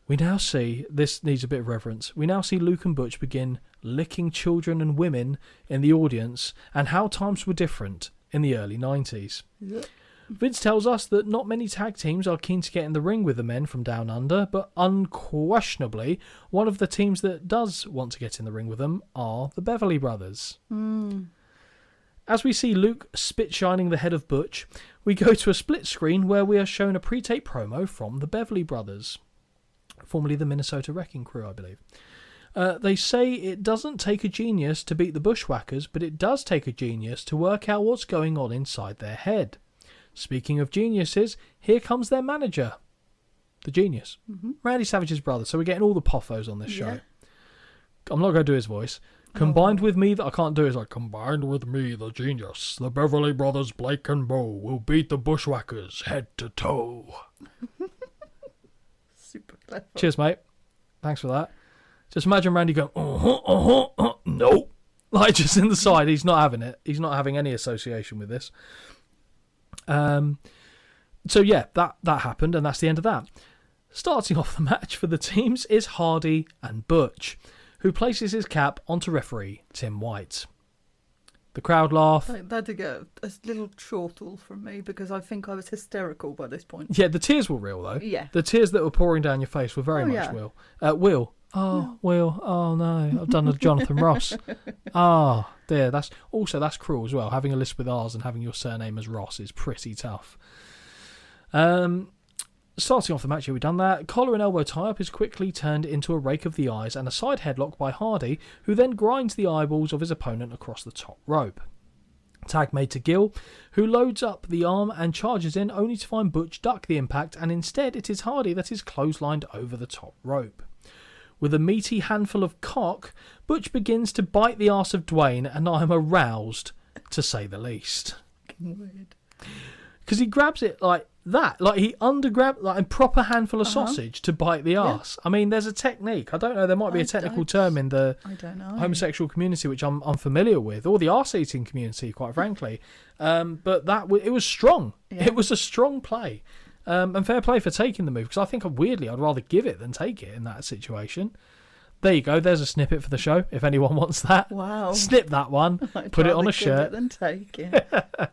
We now see... This needs a bit of reverence. We now see Luke and Butch begin licking children and women in the audience, and how times were different in the early 90s. Yeah. Vince tells us that not many tag teams are keen to get in the ring with the men from Down Under, but unquestionably, one of the teams that does want to get in the ring with them are the Beverly Brothers. As we see Luke spit-shining the head of Butch, we go to a split screen where we are shown a pre-tape promo from the Beverly Brothers, formerly the Minnesota Wrecking Crew, I believe. They say it doesn't take a genius to beat the Bushwhackers, but it does take a genius to work out what's going on inside their head. Speaking of geniuses, here comes their manager, the genius, Randy Savage's brother. So we're getting all the poffos on this show. I'm not going to do his voice. Combined with me, I can't do it. It's like, combined with me, the genius, the Beverly Brothers, Blake and Bo, will beat the Bushwhackers head to toe. Super clever. Cheers, mate. Thanks for that. Just imagine Randy going, no. Like, just in the side. He's not having it. He's not having any association with this. So yeah, that happened, and that's the end of that. Starting off the match for the teams is Hardy and Butch, who places his cap onto referee Tim White. The crowd laugh. They had to get a little chortle from me, because I think I was hysterical by this point. Yeah, the tears were real though. Yeah. The tears that were pouring down your face were very much Will. Will. Oh, Will. Oh no, I've done a Jonathan Ross. Oh dear, that's cruel as well. Having a list with R's and having your surname as Ross is pretty tough. Starting off the match here, we've done that. Collar and elbow tie-up is quickly turned into a rake of the eyes and a side headlock by Hardy, who then grinds the eyeballs of his opponent across the top rope. Tag made to Gill, who loads up the arm and charges in, only to find Butch duck the impact, and instead it is Hardy that is clotheslined over the top rope. With a meaty handful of cock, Butch begins to bite the arse of Dwayne, and I am aroused, to say the least. Weird. Because he grabs it like that. Like, he undergrabbed like a proper handful of sausage to bite the arse. I mean, there's a technique. I don't know, there might be a technical term in the homosexual community which I'm unfamiliar with, or the arse-eating community, quite frankly. But it was strong. Yeah. It was a strong play. And fair play for taking the move, because I think, weirdly, I'd rather give it than take it in that situation. There you go. There's a snippet for the show, if anyone wants that. Wow. Snip that one. Put it on a shirt. Give it than take it.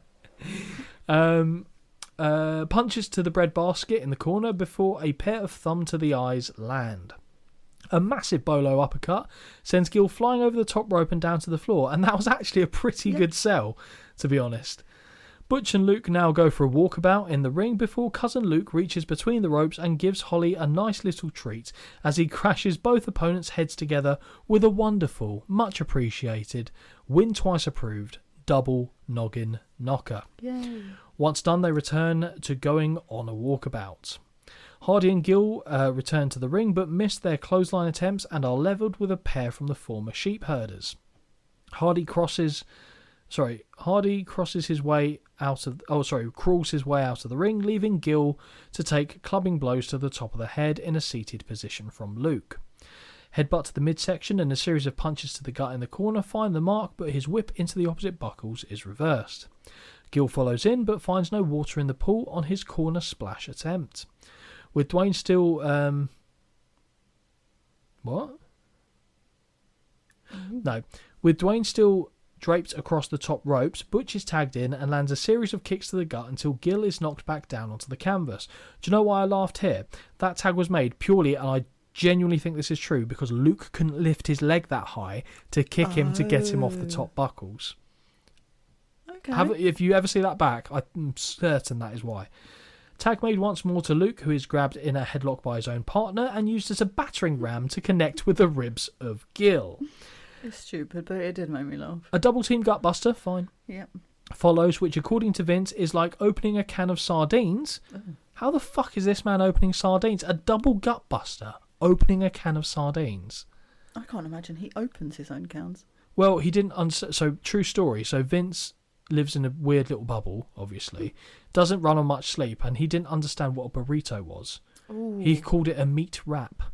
Punches to the bread basket in the corner before a pair of thumb to the eyes land. A massive bolo uppercut sends Gill flying over the top rope and down to the floor, and that was actually a pretty good sell, to be honest. Butch and Luke now go for a walkabout in the ring before cousin Luke reaches between the ropes and gives Holly a nice little treat as he crashes both opponents' heads together with a wonderful, much appreciated, win twice approved, double noggin knocker. Yay. Once done, they return to going on a walkabout. Hardy and Gill return to the ring but miss their clothesline attempts and are levelled with a pair from the former sheep herders. Hardy crawls his way out of the ring, leaving Gill to take clubbing blows to the top of the head in a seated position from Luke. Headbutt to the midsection and a series of punches to the gut in the corner find the mark, but his whip into the opposite buckles is reversed. Gill follows in but finds no water in the pool on his corner splash attempt. With Dwayne still... What? No. With Dwayne still Draped across the top ropes, Butch is tagged in and lands a series of kicks to the gut until Gil is knocked back down onto the canvas. Do you know why I laughed here? That tag was made purely, and I genuinely think this is true, because Luke couldn't lift his leg that high to kick him to get him off the top buckles. Okay. If you ever see that back, I'm certain that is why. Tag made once more to Luke, who is grabbed in a headlock by his own partner and used as a battering ram to connect with the ribs of Gil. It's stupid, but it did make me laugh. A double team gutbuster, fine. Yep. Follows, which according to Vince is like opening a can of sardines. Oh. How the fuck is this man opening sardines? A double gutbuster opening a can of sardines. I can't imagine he opens his own cans. Well, he didn't. So true story. So Vince lives in a weird little bubble, obviously. Doesn't run on much sleep, and he didn't understand what a burrito was. Ooh. He called it a meat wrap.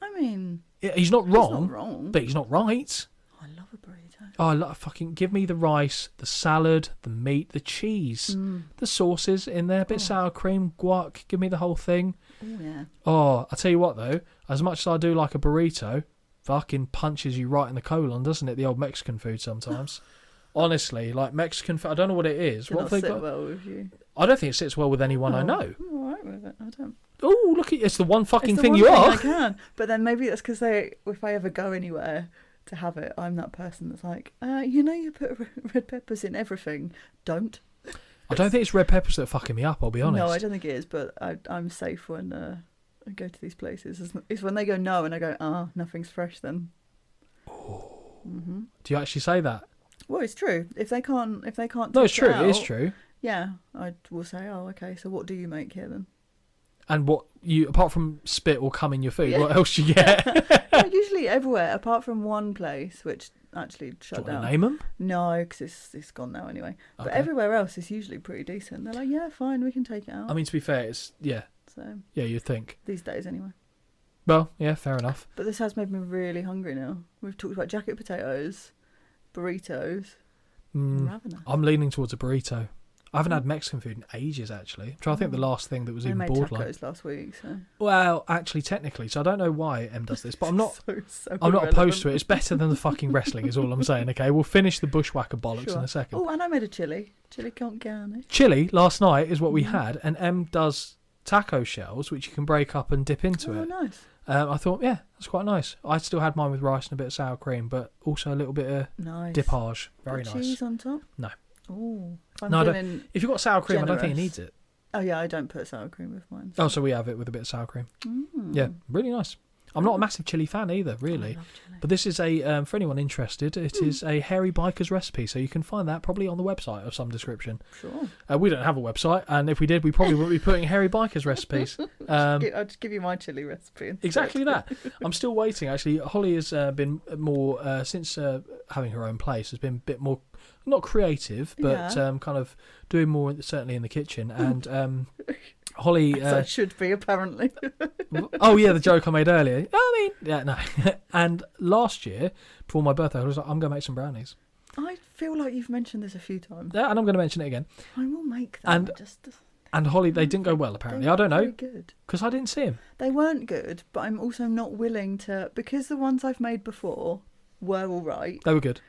I mean, he's not wrong, but he's not right. I love a burrito. Oh, I love fucking give me the rice, the salad, the meat, the cheese, the sauces in there, a bit sour cream, guac. Give me the whole thing. Oh yeah. Oh, I tell you what though, as much as I do like a burrito, fucking punches you right in the colon, doesn't it? The old Mexican food sometimes. Honestly, like Mexican food, I don't know what it is. What have they got? Well with you? I don't think it sits well with anyone I know. I'm all right with it. I don't. Oh, look at it's the one fucking it's the thing one you thing are. I can, but then maybe that's because if I ever go anywhere to have it, I'm that person that's like, you put red peppers in everything. Don't. I don't think it's red peppers that are fucking me up. I'll be honest. No, I don't think it is. But I'm safe when I go to these places. It's when they go no, and I go, nothing's fresh then. Oh. Mm-hmm. Do you actually say that? Well, it's true. If they can't. No, it's true. It is true. Yeah, I will say, okay. So what do you make here then? And what you, apart from spit or cum in your food, what else do you get? Usually everywhere, apart from one place, which actually shut down. Do you want to name them? No, because it's gone now anyway. But everywhere else is usually pretty decent. They're like, yeah, fine, we can take it out. I mean, to be fair, it's So yeah, you'd think these days anyway. Well, yeah, fair enough. But this has made me really hungry now. We've talked about jacket potatoes, burritos. I'm leaning towards a burrito. I haven't had Mexican food in ages, actually. I'm trying to think the last thing that was even borderline. I made tacos last week, so... Well, actually, technically, so I don't know why Em does this, but I'm not so I'm not opposed to it. It's better than the fucking wrestling, is all I'm saying, okay? We'll finish the bushwhacker bollocks in a second. Oh, and I made a chili con carne. Chili, last night, is what we had, and Em does taco shells, which you can break up and dip into it. Oh, nice. I thought, yeah, that's quite nice. I still had mine with rice and a bit of sour cream, but also a little bit of dipage. Very nice. Cheese on top? No. Oh, if you've got sour cream, I don't think it needs it. Oh yeah, I don't put sour cream with mine. So. Oh, so we have it with a bit of sour cream. Yeah, really nice. I'm not a massive chili fan either, really. I love chili. But this is a for anyone interested, it is a hairy biker's recipe, so you can find that probably on the website of some description. Sure. We don't have a website, and if we did, we probably wouldn't be putting hairy biker's recipes. I'll just give you my chili recipe instead. Exactly that. I'm still waiting. Actually, Holly has been more since having her own place. Has been a bit more. Not creative, but kind of doing more, certainly in the kitchen. And Holly... As I should be, apparently. Oh, yeah, the joke I made earlier. I mean, yeah, no. And last year, before my birthday, I was like, I'm going to make some brownies. I feel like you've mentioned this a few times. Yeah, and I'm going to mention it again. I will make them. And Holly, they didn't go well, apparently. I don't know. Good. Because I didn't see them. They weren't good, but I'm also not willing to... Because the ones I've made before were all right. They were good.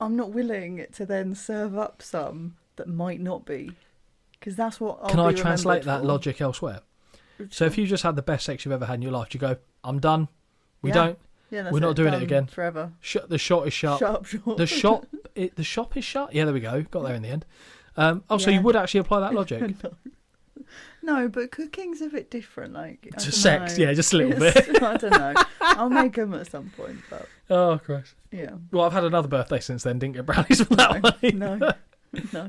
I'm not willing to then serve up some that might not be, because that's what I'll Can I translate that logic elsewhere? Sure. So if you just had the best sex you've ever had in your life, do you go, I'm done, don't, that's we're not doing it done again forever. The shot is shut. Shut up, short. The shop is shut. Yeah, there we go. Got there in the end. So you would actually apply that logic? No, but cooking's a bit different. Like to sex, yeah, just a little bit. I don't know. I'll make them at some point, but oh Christ. Yeah. Well, I've had another birthday since then. Didn't get brownies from that one. No.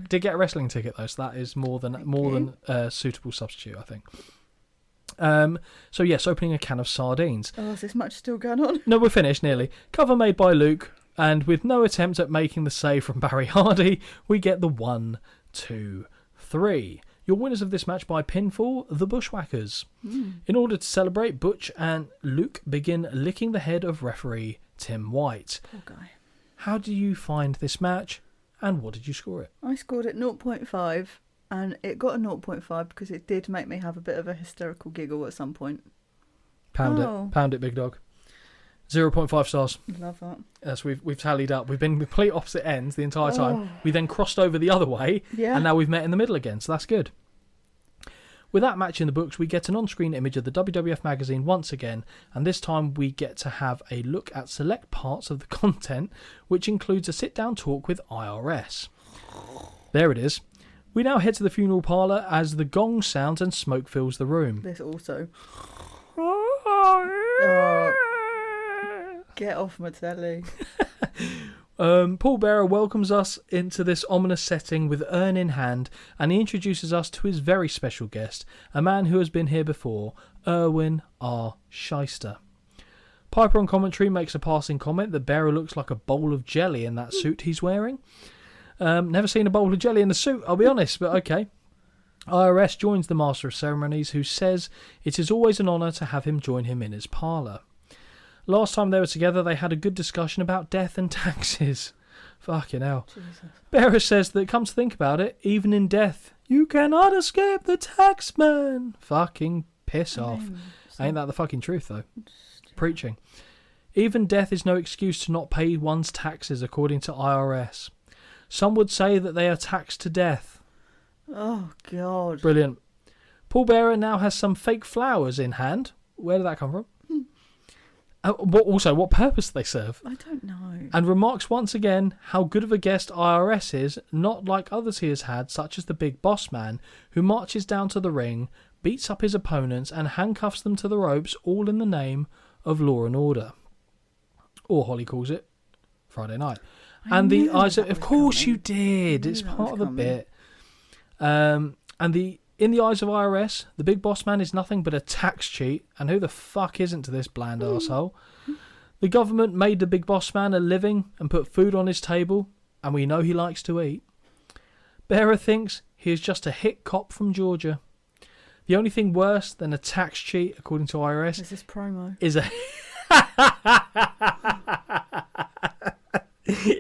Did get a wrestling ticket though, so that is more than a suitable substitute, I think. So yes, opening a can of sardines. Oh, is this much still going on? No, we're finished nearly. Cover made by Luke, and with no attempt at making the save from Barry Hardy, we get the 1, 2, 3. Your winners of this match by pinfall, the Bushwhackers. In order to celebrate, Butch and Luke begin licking the head of referee Tim White. Poor guy. How do you find this match, and what did you score it? I scored it 0.5, and it got a 0.5 because it did make me have a bit of a hysterical giggle at some point. Pound it, big dog. 0.5 stars. Love that. As we've tallied up. We've been complete opposite ends the entire time. We then crossed over the other way, and now we've met in the middle again, so that's good. With that match in the books, we get an on-screen image of the WWF magazine once again, and this time we get to have a look at select parts of the content, which includes a sit-down talk with IRS. There it is. We now head to the funeral parlour as the gong sounds and smoke fills the room. This also. Get off my telly. Paul Bearer welcomes us into this ominous setting with urn in hand, and he introduces us to his very special guest, a man who has been here before, Erwin R. Shyster. Piper on commentary makes a passing comment that Bearer looks like a bowl of jelly in that suit he's wearing. Never seen a bowl of jelly in a suit, I'll be honest, but okay. IRS joins the Master of Ceremonies, who says it is always an honour to have him join him in his parlour. Last time they were together, they had a good discussion about death and taxes. Fucking hell. Jesus. Bearer says that, come to think about it, even in death, you cannot escape the taxman. Fucking piss off. Ain't that the fucking truth, though? Preaching. Even death is no excuse to not pay one's taxes, according to IRS. Some would say that they are taxed to death. Oh, God. Brilliant. Paul Bearer now has some fake flowers in hand. Where did that come from? What purpose do they serve? I don't know. And remarks once again how good of a guest IRS is, not like others he has had, such as the Big Boss Man, who marches down to the ring, beats up his opponents, and handcuffs them to the ropes, all in the name of law and order. Or Holly calls it Friday night. And the eyes of course you did. It's part of the bit. In the eyes of IRS, the Big Boss Man is nothing but a tax cheat, and who the fuck isn't to this bland arsehole? The government made the Big Boss Man a living and put food on his table, and we know he likes to eat. Bearer thinks he is just a hit cop from Georgia. The only thing worse than a tax cheat, according to IRS, is this promo. Is a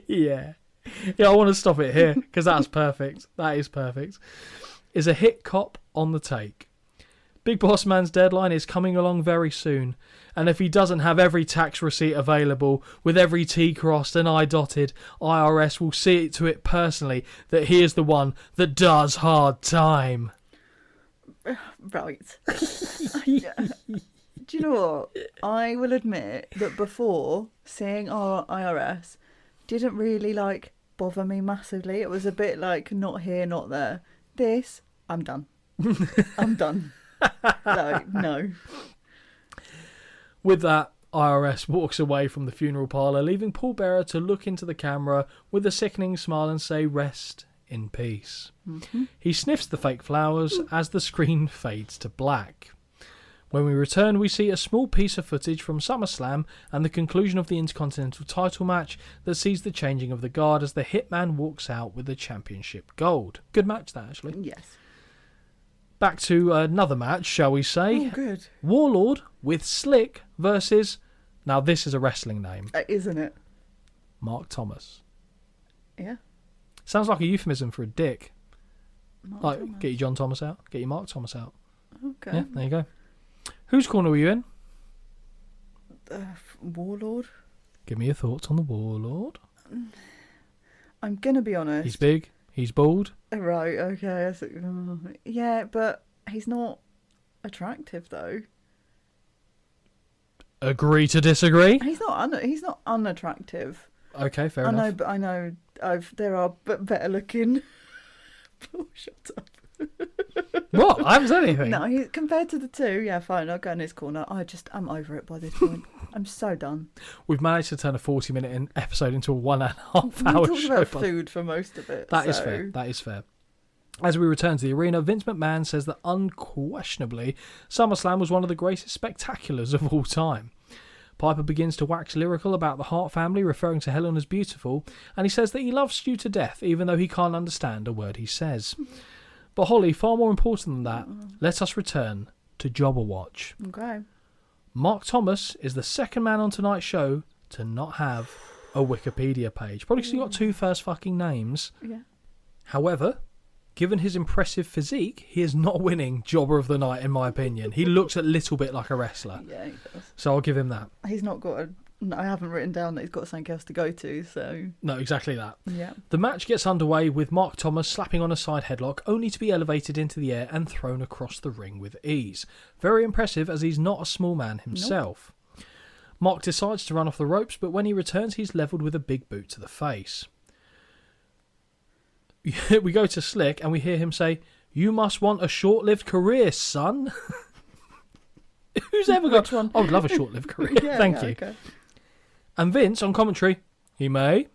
yeah, I want to stop it here because that's perfect. That is perfect. Is a hit cop on the take. Big Boss Man's deadline is coming along very soon, and if he doesn't have every tax receipt available with every T crossed and I dotted, IRS will see to it personally that he is the one that does hard time. Right. Do you know what? I will admit that before, seeing our IRS didn't really bother me massively. It was a bit not here, not there. This, I'm done. I'm done. No. With that, IRS walks away from the funeral parlour, leaving Paul Bearer to look into the camera with a sickening smile and say, "Rest in peace." Mm-hmm. He sniffs the fake flowers as the screen fades to black. When we return, we see a small piece of footage from SummerSlam and the conclusion of the Intercontinental title match that sees the changing of the guard as the Hitman walks out with the championship gold. Good match, that, actually. Yes. Back to another match, shall we say? Oh, good. Warlord with Slick versus... Now, this is a wrestling name. Isn't it? Mark Thomas. Yeah. Sounds like a euphemism for a dick. Mark Thomas. Get your John Thomas out. Get your Mark Thomas out. Okay. Yeah, there you go. Whose corner were you in? Warlord. Give me your thoughts on the Warlord. I'm going to be honest. He's big. He's bald. Right, okay. Yeah, but he's not attractive, though. Agree to disagree? He's not unattractive. Okay, fair enough. I know. There are better looking. Oh, shut up. What? I haven't said anything. No, compared to the two, yeah, fine. I'll go in his corner. I'm over it by this point. I'm so done. We've managed to turn a 40-minute episode into a 1.5 hour show. We talked about food for most of it. That is fair. That is fair. As we return to the arena, Vince McMahon says that unquestionably SummerSlam was one of the greatest spectaculars of all time. Piper begins to wax lyrical about the Hart family, referring to Helen as beautiful, and he says that he loves Stu to death, even though he can't understand a word he says. But Holly, far more important than that, let us return to Jobber Watch. Okay. Mark Thomas is the second man on tonight's show to not have a Wikipedia page. Probably because he got two first fucking names. Yeah. However, given his impressive physique, he is not winning Jobber of the Night, in my opinion. He looks a little bit like a wrestler. Yeah, he does. So I'll give him that. He's not got No, I haven't written down that he's got something else to go to, so... No, exactly that. Yeah. The match gets underway with Mark Thomas slapping on a side headlock, only to be elevated into the air and thrown across the ring with ease. Very impressive, as he's not a small man himself. Nope. Mark decides to run off the ropes, but when he returns, he's levelled with a big boot to the face. We go to Slick, and we hear him say, "You must want a short-lived career, son." Who's ever got one? I would love a short-lived career. Thank you. Okay. And Vince, on commentary, he may.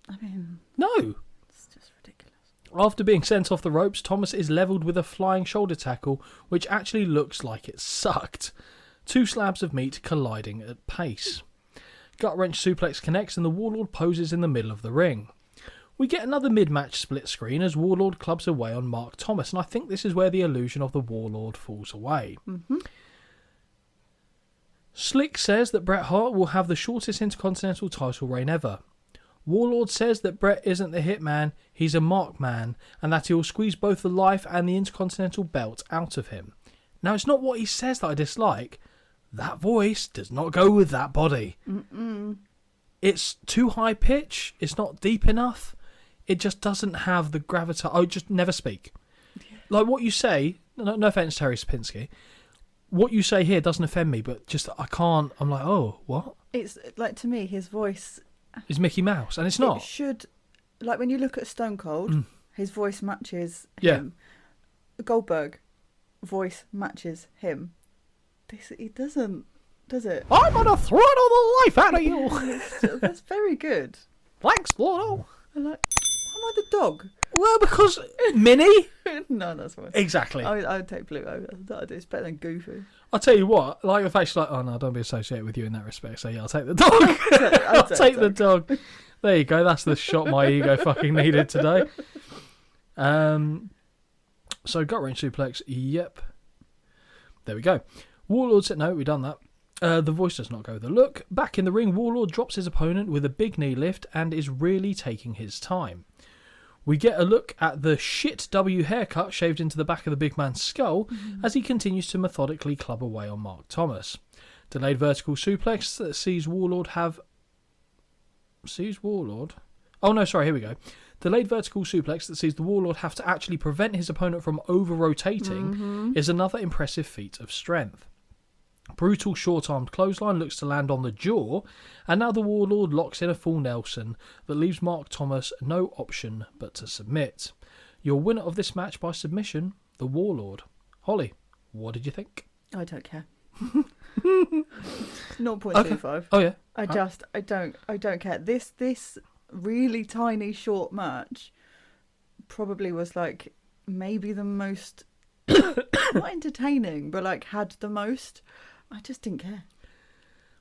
I mean... No. It's just ridiculous. After being sent off the ropes, Thomas is levelled with a flying shoulder tackle, which actually looks like it sucked. 2 slabs of meat colliding at pace. Gut-wrench suplex connects and the Warlord poses in the middle of the ring. We get another mid-match split screen as Warlord clubs away on Mark Thomas, and I think this is where the illusion of the Warlord falls away. Mm-hmm. Slick says that Bret Hart will have the shortest Intercontinental title reign ever. Warlord says that Bret isn't the Hitman, he's a Mark Man, and that he'll squeeze both the life and the Intercontinental belt out of him. Now, it's not what he says that I dislike. That voice does not go with that body. Mm-mm. It's too high pitch, it's not deep enough, it just doesn't have the gravitas. I just never speak. Like what you say, no offence Terry Sapinski, what you say here doesn't offend me, but just I can't. I'm like, oh, what? It's like, to me, his voice is Mickey Mouse, and it's not. It should, like when you look at Stone Cold, his voice matches him. Yeah. Goldberg, voice matches him. He doesn't, does it? I'm gonna throw all the life out of you. That's very good. Thanks, Lordo. Am I the dog? Well, because Minnie. No, that's fine. Exactly. I would take Blue over. It's better than Goofy. I'll tell you what, like the fact she's like, oh no, don't be associated with you in that respect. So yeah, I'll take the dog. I'll take the dog. There you go. That's the shot my ego fucking needed today. So gut wrench suplex. Yep. There we go. Warlord said no. We've done that. The voice does not go with the look. Back in the ring, Warlord drops his opponent with a big knee lift and is really taking his time. We get a look at the shit W haircut shaved into the back of the big man's skull as he continues to methodically club away on Mark Thomas. Delayed vertical suplex that sees Warlord have... Sees Warlord? Oh no, sorry, here we go. Delayed vertical suplex that sees the Warlord have to actually prevent his opponent from over-rotating is another impressive feat of strength. Brutal short-armed clothesline looks to land on the jaw, and now the Warlord locks in a full Nelson that leaves Mark Thomas no option but to submit. Your winner of this match by submission, the Warlord. Holly, what did you think? I don't care. 0.25. Okay. Oh yeah. I don't care. This really tiny short match probably was like maybe the most not entertaining, but like had the most. I just didn't care.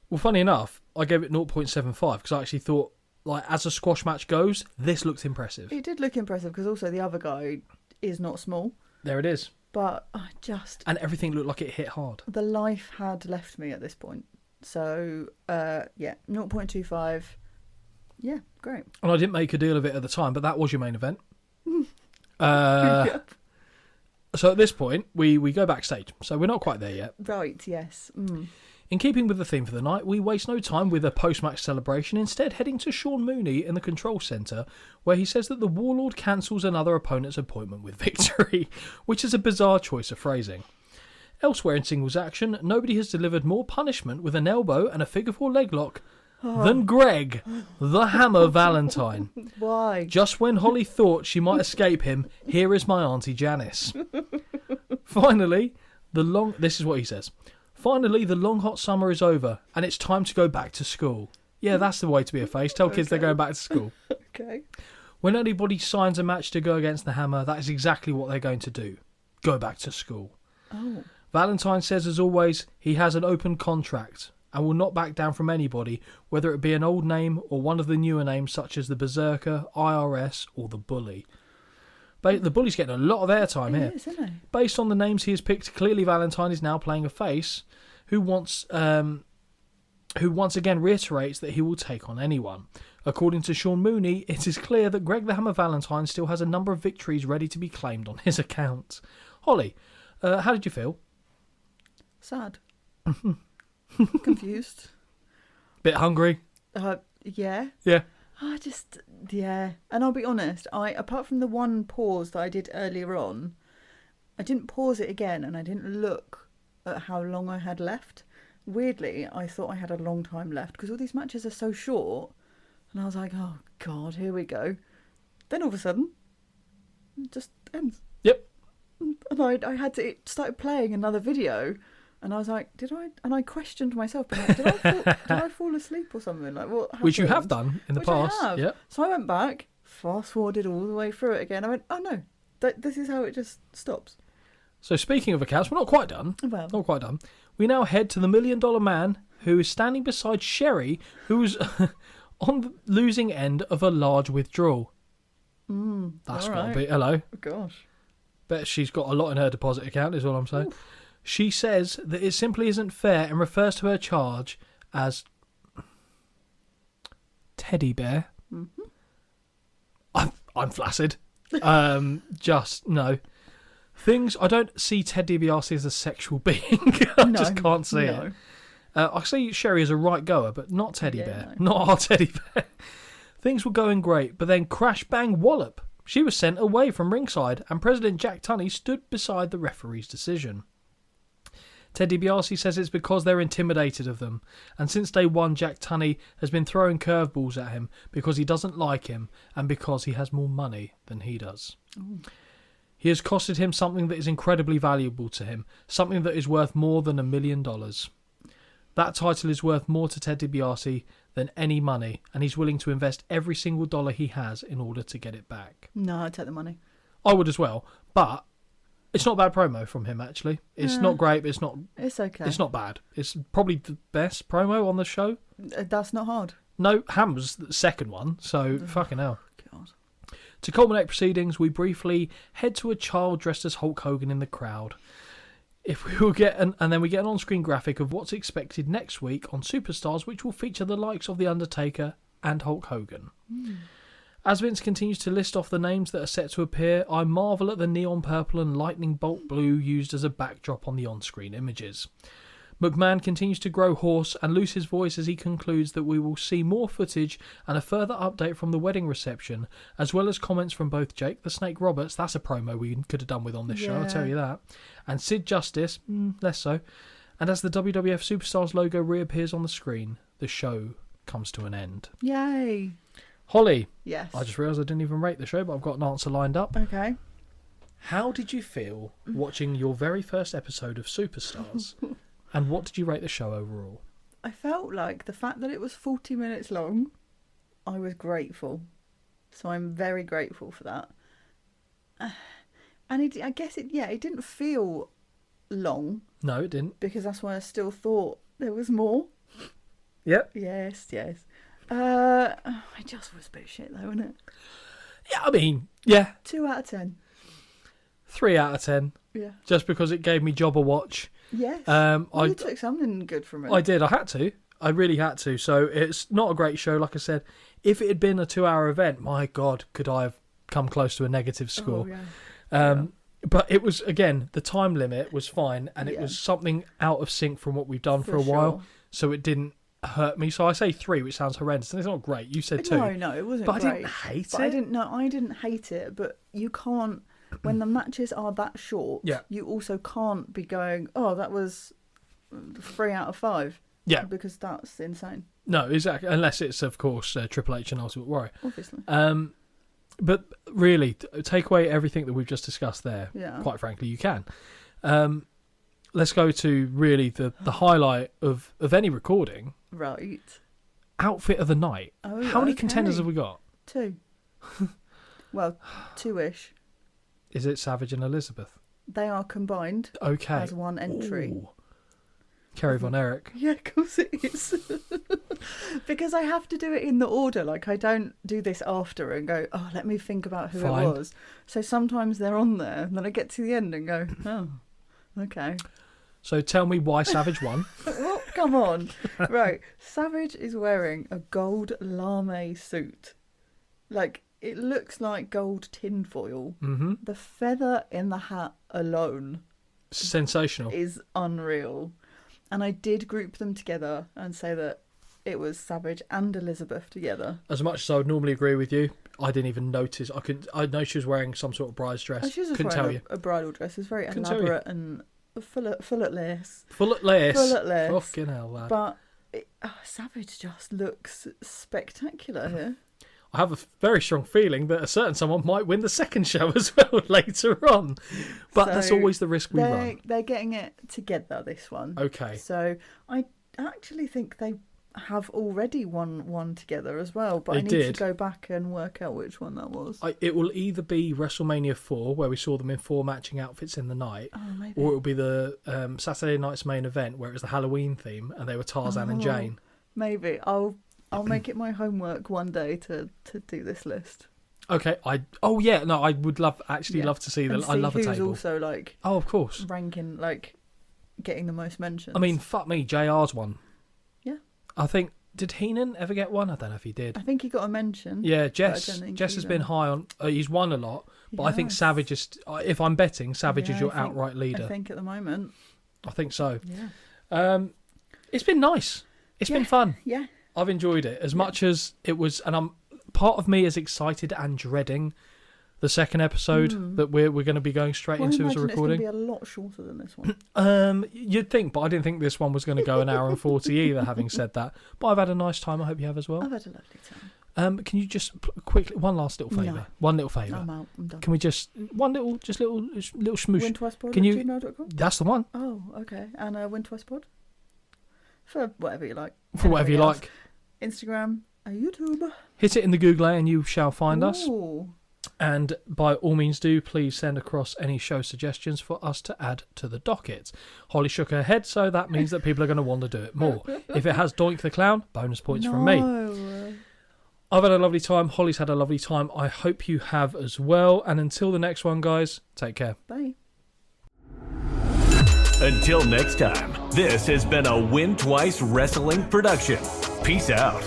Well, funny enough, I gave it 0.75 because I actually thought, like, as a squash match goes, this looks impressive. It did look impressive because also the other guy is not small. There it is. But I just... And everything looked like it hit hard. The life had left me at this point. So, yeah, 0.25. Yeah, great. And I didn't make a deal of it at the time, but that was your main event. Yep. So at this point, we go backstage. So we're not quite there yet. Right, yes. In keeping with the theme for the night, we waste no time with a post-match celebration, instead heading to Sean Mooney in the control centre, where he says that the Warlord cancels another opponent's appointment with victory, which is a bizarre choice of phrasing. Elsewhere in singles action, nobody has delivered more punishment with an elbow and a figure-4 leg lock than Greg, the Hammer Valentine. Why? Just when Holly thought she might escape him, here is my Auntie Janice. Finally, this is what he says. Finally, the long hot summer is over, and it's time to go back to school. Yeah, that's the way to be a face. Tell kids they're going back to school. Okay. When anybody signs a match to go against the Hammer, that is exactly what they're going to do. Go back to school. Oh. Valentine says, as always, he has an open contract and will not back down from anybody, whether it be an old name or one of the newer names such as the Berserker, IRS or the Bully. The Bully's getting a lot of airtime here. Is, isn't he? Based on the names he has picked, clearly Valentine is now playing a face who once again reiterates that he will take on anyone. According to Sean Mooney, it is clear that Greg the Hammer Valentine still has a number of victories ready to be claimed on his account. Holly, how did you feel? Sad. Confused. Bit hungry? Yeah. Yeah. Yeah. And I'll be honest, apart from the one pause that I did earlier on, I didn't pause it again and I didn't look at how long I had left. Weirdly, I thought I had a long time left because all these matches are so short. And I was like, oh, God, here we go. Then all of a sudden, it just ends. Yep. And it started playing another video. And I was like, and I questioned myself. Did I fall asleep or something? Like, what happened? Which you have done in the past. I have. Yep. So I went back, fast forwarded all the way through it again. I went, oh no, this is how it just stops. So speaking of accounts, we're not quite done. Well. Not quite done. We now head to the $1 Million Man, who is standing beside Sherry, who's on the losing end of a large withdrawal. That's got to be... Hello. Oh, gosh. Bet she's got a lot in her deposit account, is all I'm saying. Oof. She says that it simply isn't fair and refers to her charge as teddy bear. Mm-hmm. I'm flaccid. Just no. I don't see Ted DiBiase as a sexual being. I just can't see it. I see Sherry as a right goer, but not teddy bear. No. Not our teddy bear. Things were going great, but then crash bang wallop. She was sent away from ringside, and President Jack Tunney stood beside the referee's decision. Ted DiBiase says it's because they're intimidated of them, and since day one Jack Tunney has been throwing curveballs at him because he doesn't like him and because he has more money than he does. Ooh. He has costed him something that is incredibly valuable to him, something that is worth more than $1 million. That title is worth more to Ted DiBiase than any money, and he's willing to invest every single dollar he has in order to get it back. No, I'd take the money. I would as well, but it's not bad promo from him, actually. It's not great, but it's okay. It's not bad. It's probably the best promo on the show. That's not hard. No, Ham was the second one, so fucking hell. God. To culminate proceedings, we briefly head to a child dressed as Hulk Hogan in the crowd. And then we get an on-screen graphic of what's expected next week on Superstars, which will feature the likes of The Undertaker and Hulk Hogan. As Vince continues to list off the names that are set to appear, I marvel at the neon purple and lightning bolt blue used as a backdrop on the on-screen images. McMahon continues to grow hoarse and lose his voice as he concludes that we will see more footage and a further update from the wedding reception, as well as comments from both Jake the Snake Roberts, that's a promo we could have done with on this show, I'll tell you that, and Sid Justice, less so. And as the WWF Superstars logo reappears on the screen, the show comes to an end. Yay! Holly. Yes. I just realised I didn't even rate the show, but I've got an answer lined up. Okay. How did you feel watching your very first episode of Superstars? And what did you rate the show overall? I felt like the fact that it was 40 minutes long, I was grateful. So I'm very grateful for that. And I guess it didn't feel long. No, it didn't. Because that's why I still thought there was more. Yep. Yes. It just was a bit shit though, wasn't it? Yeah, I mean, yeah. 2 out of 10. 3 out of 10. Yeah. Just because it gave me job a watch. Yes. You took something good from it. I did. I had to. I really had to. So it's not a great show, like I said. If it had been a 2-hour event, my God, could I have come close to a negative score. Oh, yeah. But it was, again, the time limit was fine, and it was something out of sync from what we've done for a while, so it didn't hurt me. So I say 3, which sounds horrendous, and it's not great. You said 2. No, it wasn't but great. I didn't hate it. I didn't hate it, but you can't... When the matches are that short, you also can't be going, oh, that was 3 out of 5. Yeah. Because that's insane. No, exactly. Unless it's, of course, Triple H and Ultimate Warrior. Obviously. But really, take away everything that we've just discussed there. Yeah. Quite frankly, you can. Let's go to really the highlight of any recording. Right. Outfit of the night. Oh, how many contenders have we got? 2. Well, 2-ish. Is it Savage and Elizabeth? They are combined as one entry. Ooh. Kerry Von Erich. Yeah, of course it is. Because I have to do it in the order. Like, I don't do this after and go, oh, let me think about who it was. So sometimes they're on there, and then I get to the end and go, oh, okay. So tell me why Savage won. Well, come on. Right, Savage is wearing a gold lame suit. Like, it looks like gold tinfoil. Mm-hmm. The feather in the hat alone sensational is unreal. And I did group them together and say that it was Savage and Elizabeth together. As much as I would normally agree with you, I didn't even notice. I know she was wearing some sort of bride's dress. Oh, she was Couldn't tell you. a bridal dress. It's very elaborate and full at lace. Full at lace. Fucking hell, lad. But Savage just looks spectacular here. I have a very strong feeling that a certain someone might win the second show as well later on. But that's always the risk we run. They're getting it together, this one. Okay. So I actually think they have already won one together as well, but I need to go back and work out which one that was. It will either be WrestleMania 4, where we saw them in 4 matching outfits in the night, or it will be the Saturday night's main event, where it was the Halloween theme, and they were Tarzan and Jane. Maybe. I'll make it my homework one day to do this list. Okay. I would love to see and I love a table. Who's also like of course ranking, like getting the most mentions. I mean, fuck me, JR's one. Yeah. I think, did Heenan ever get one? I don't know if he did. I think he got a mention. Yeah, Jess has been high on. He's won a lot, but I think Savage is. If I'm betting, Savage is your outright leader. I think at the moment. I think so. Yeah. It's been nice. It's been fun. Yeah. I've enjoyed it as much as it was, and part of me is excited and dreading the second episode that we're going to be going straight into as a recording. It's going to be a lot shorter than this one. You'd think, but I didn't think this one was going to go an hour and 40 either. Having said that, but I've had a nice time. I hope you have as well. I've had a lovely time. Can you just quickly one last little favour? No. One little favour. I'm out. I'm done. Can we just little smoosh? WinTwicePod Can you? @gmail.com? That's the one. Oh, okay. And WinTwicePod for whatever you like. For whatever you like. Instagram, YouTube. Hit it in the Google and you shall find us. Ooh. And by all means do please send across any show suggestions for us to add to the docket. Holly shook her head, so that means that people are going to want to do it more. If it has Doink the Clown, bonus points from me. I've had a lovely time. Holly's had a lovely time. I hope you have as well. And until the next one, guys, take care. Bye. Until next time, this has been a Win Twice Wrestling production. Peace out.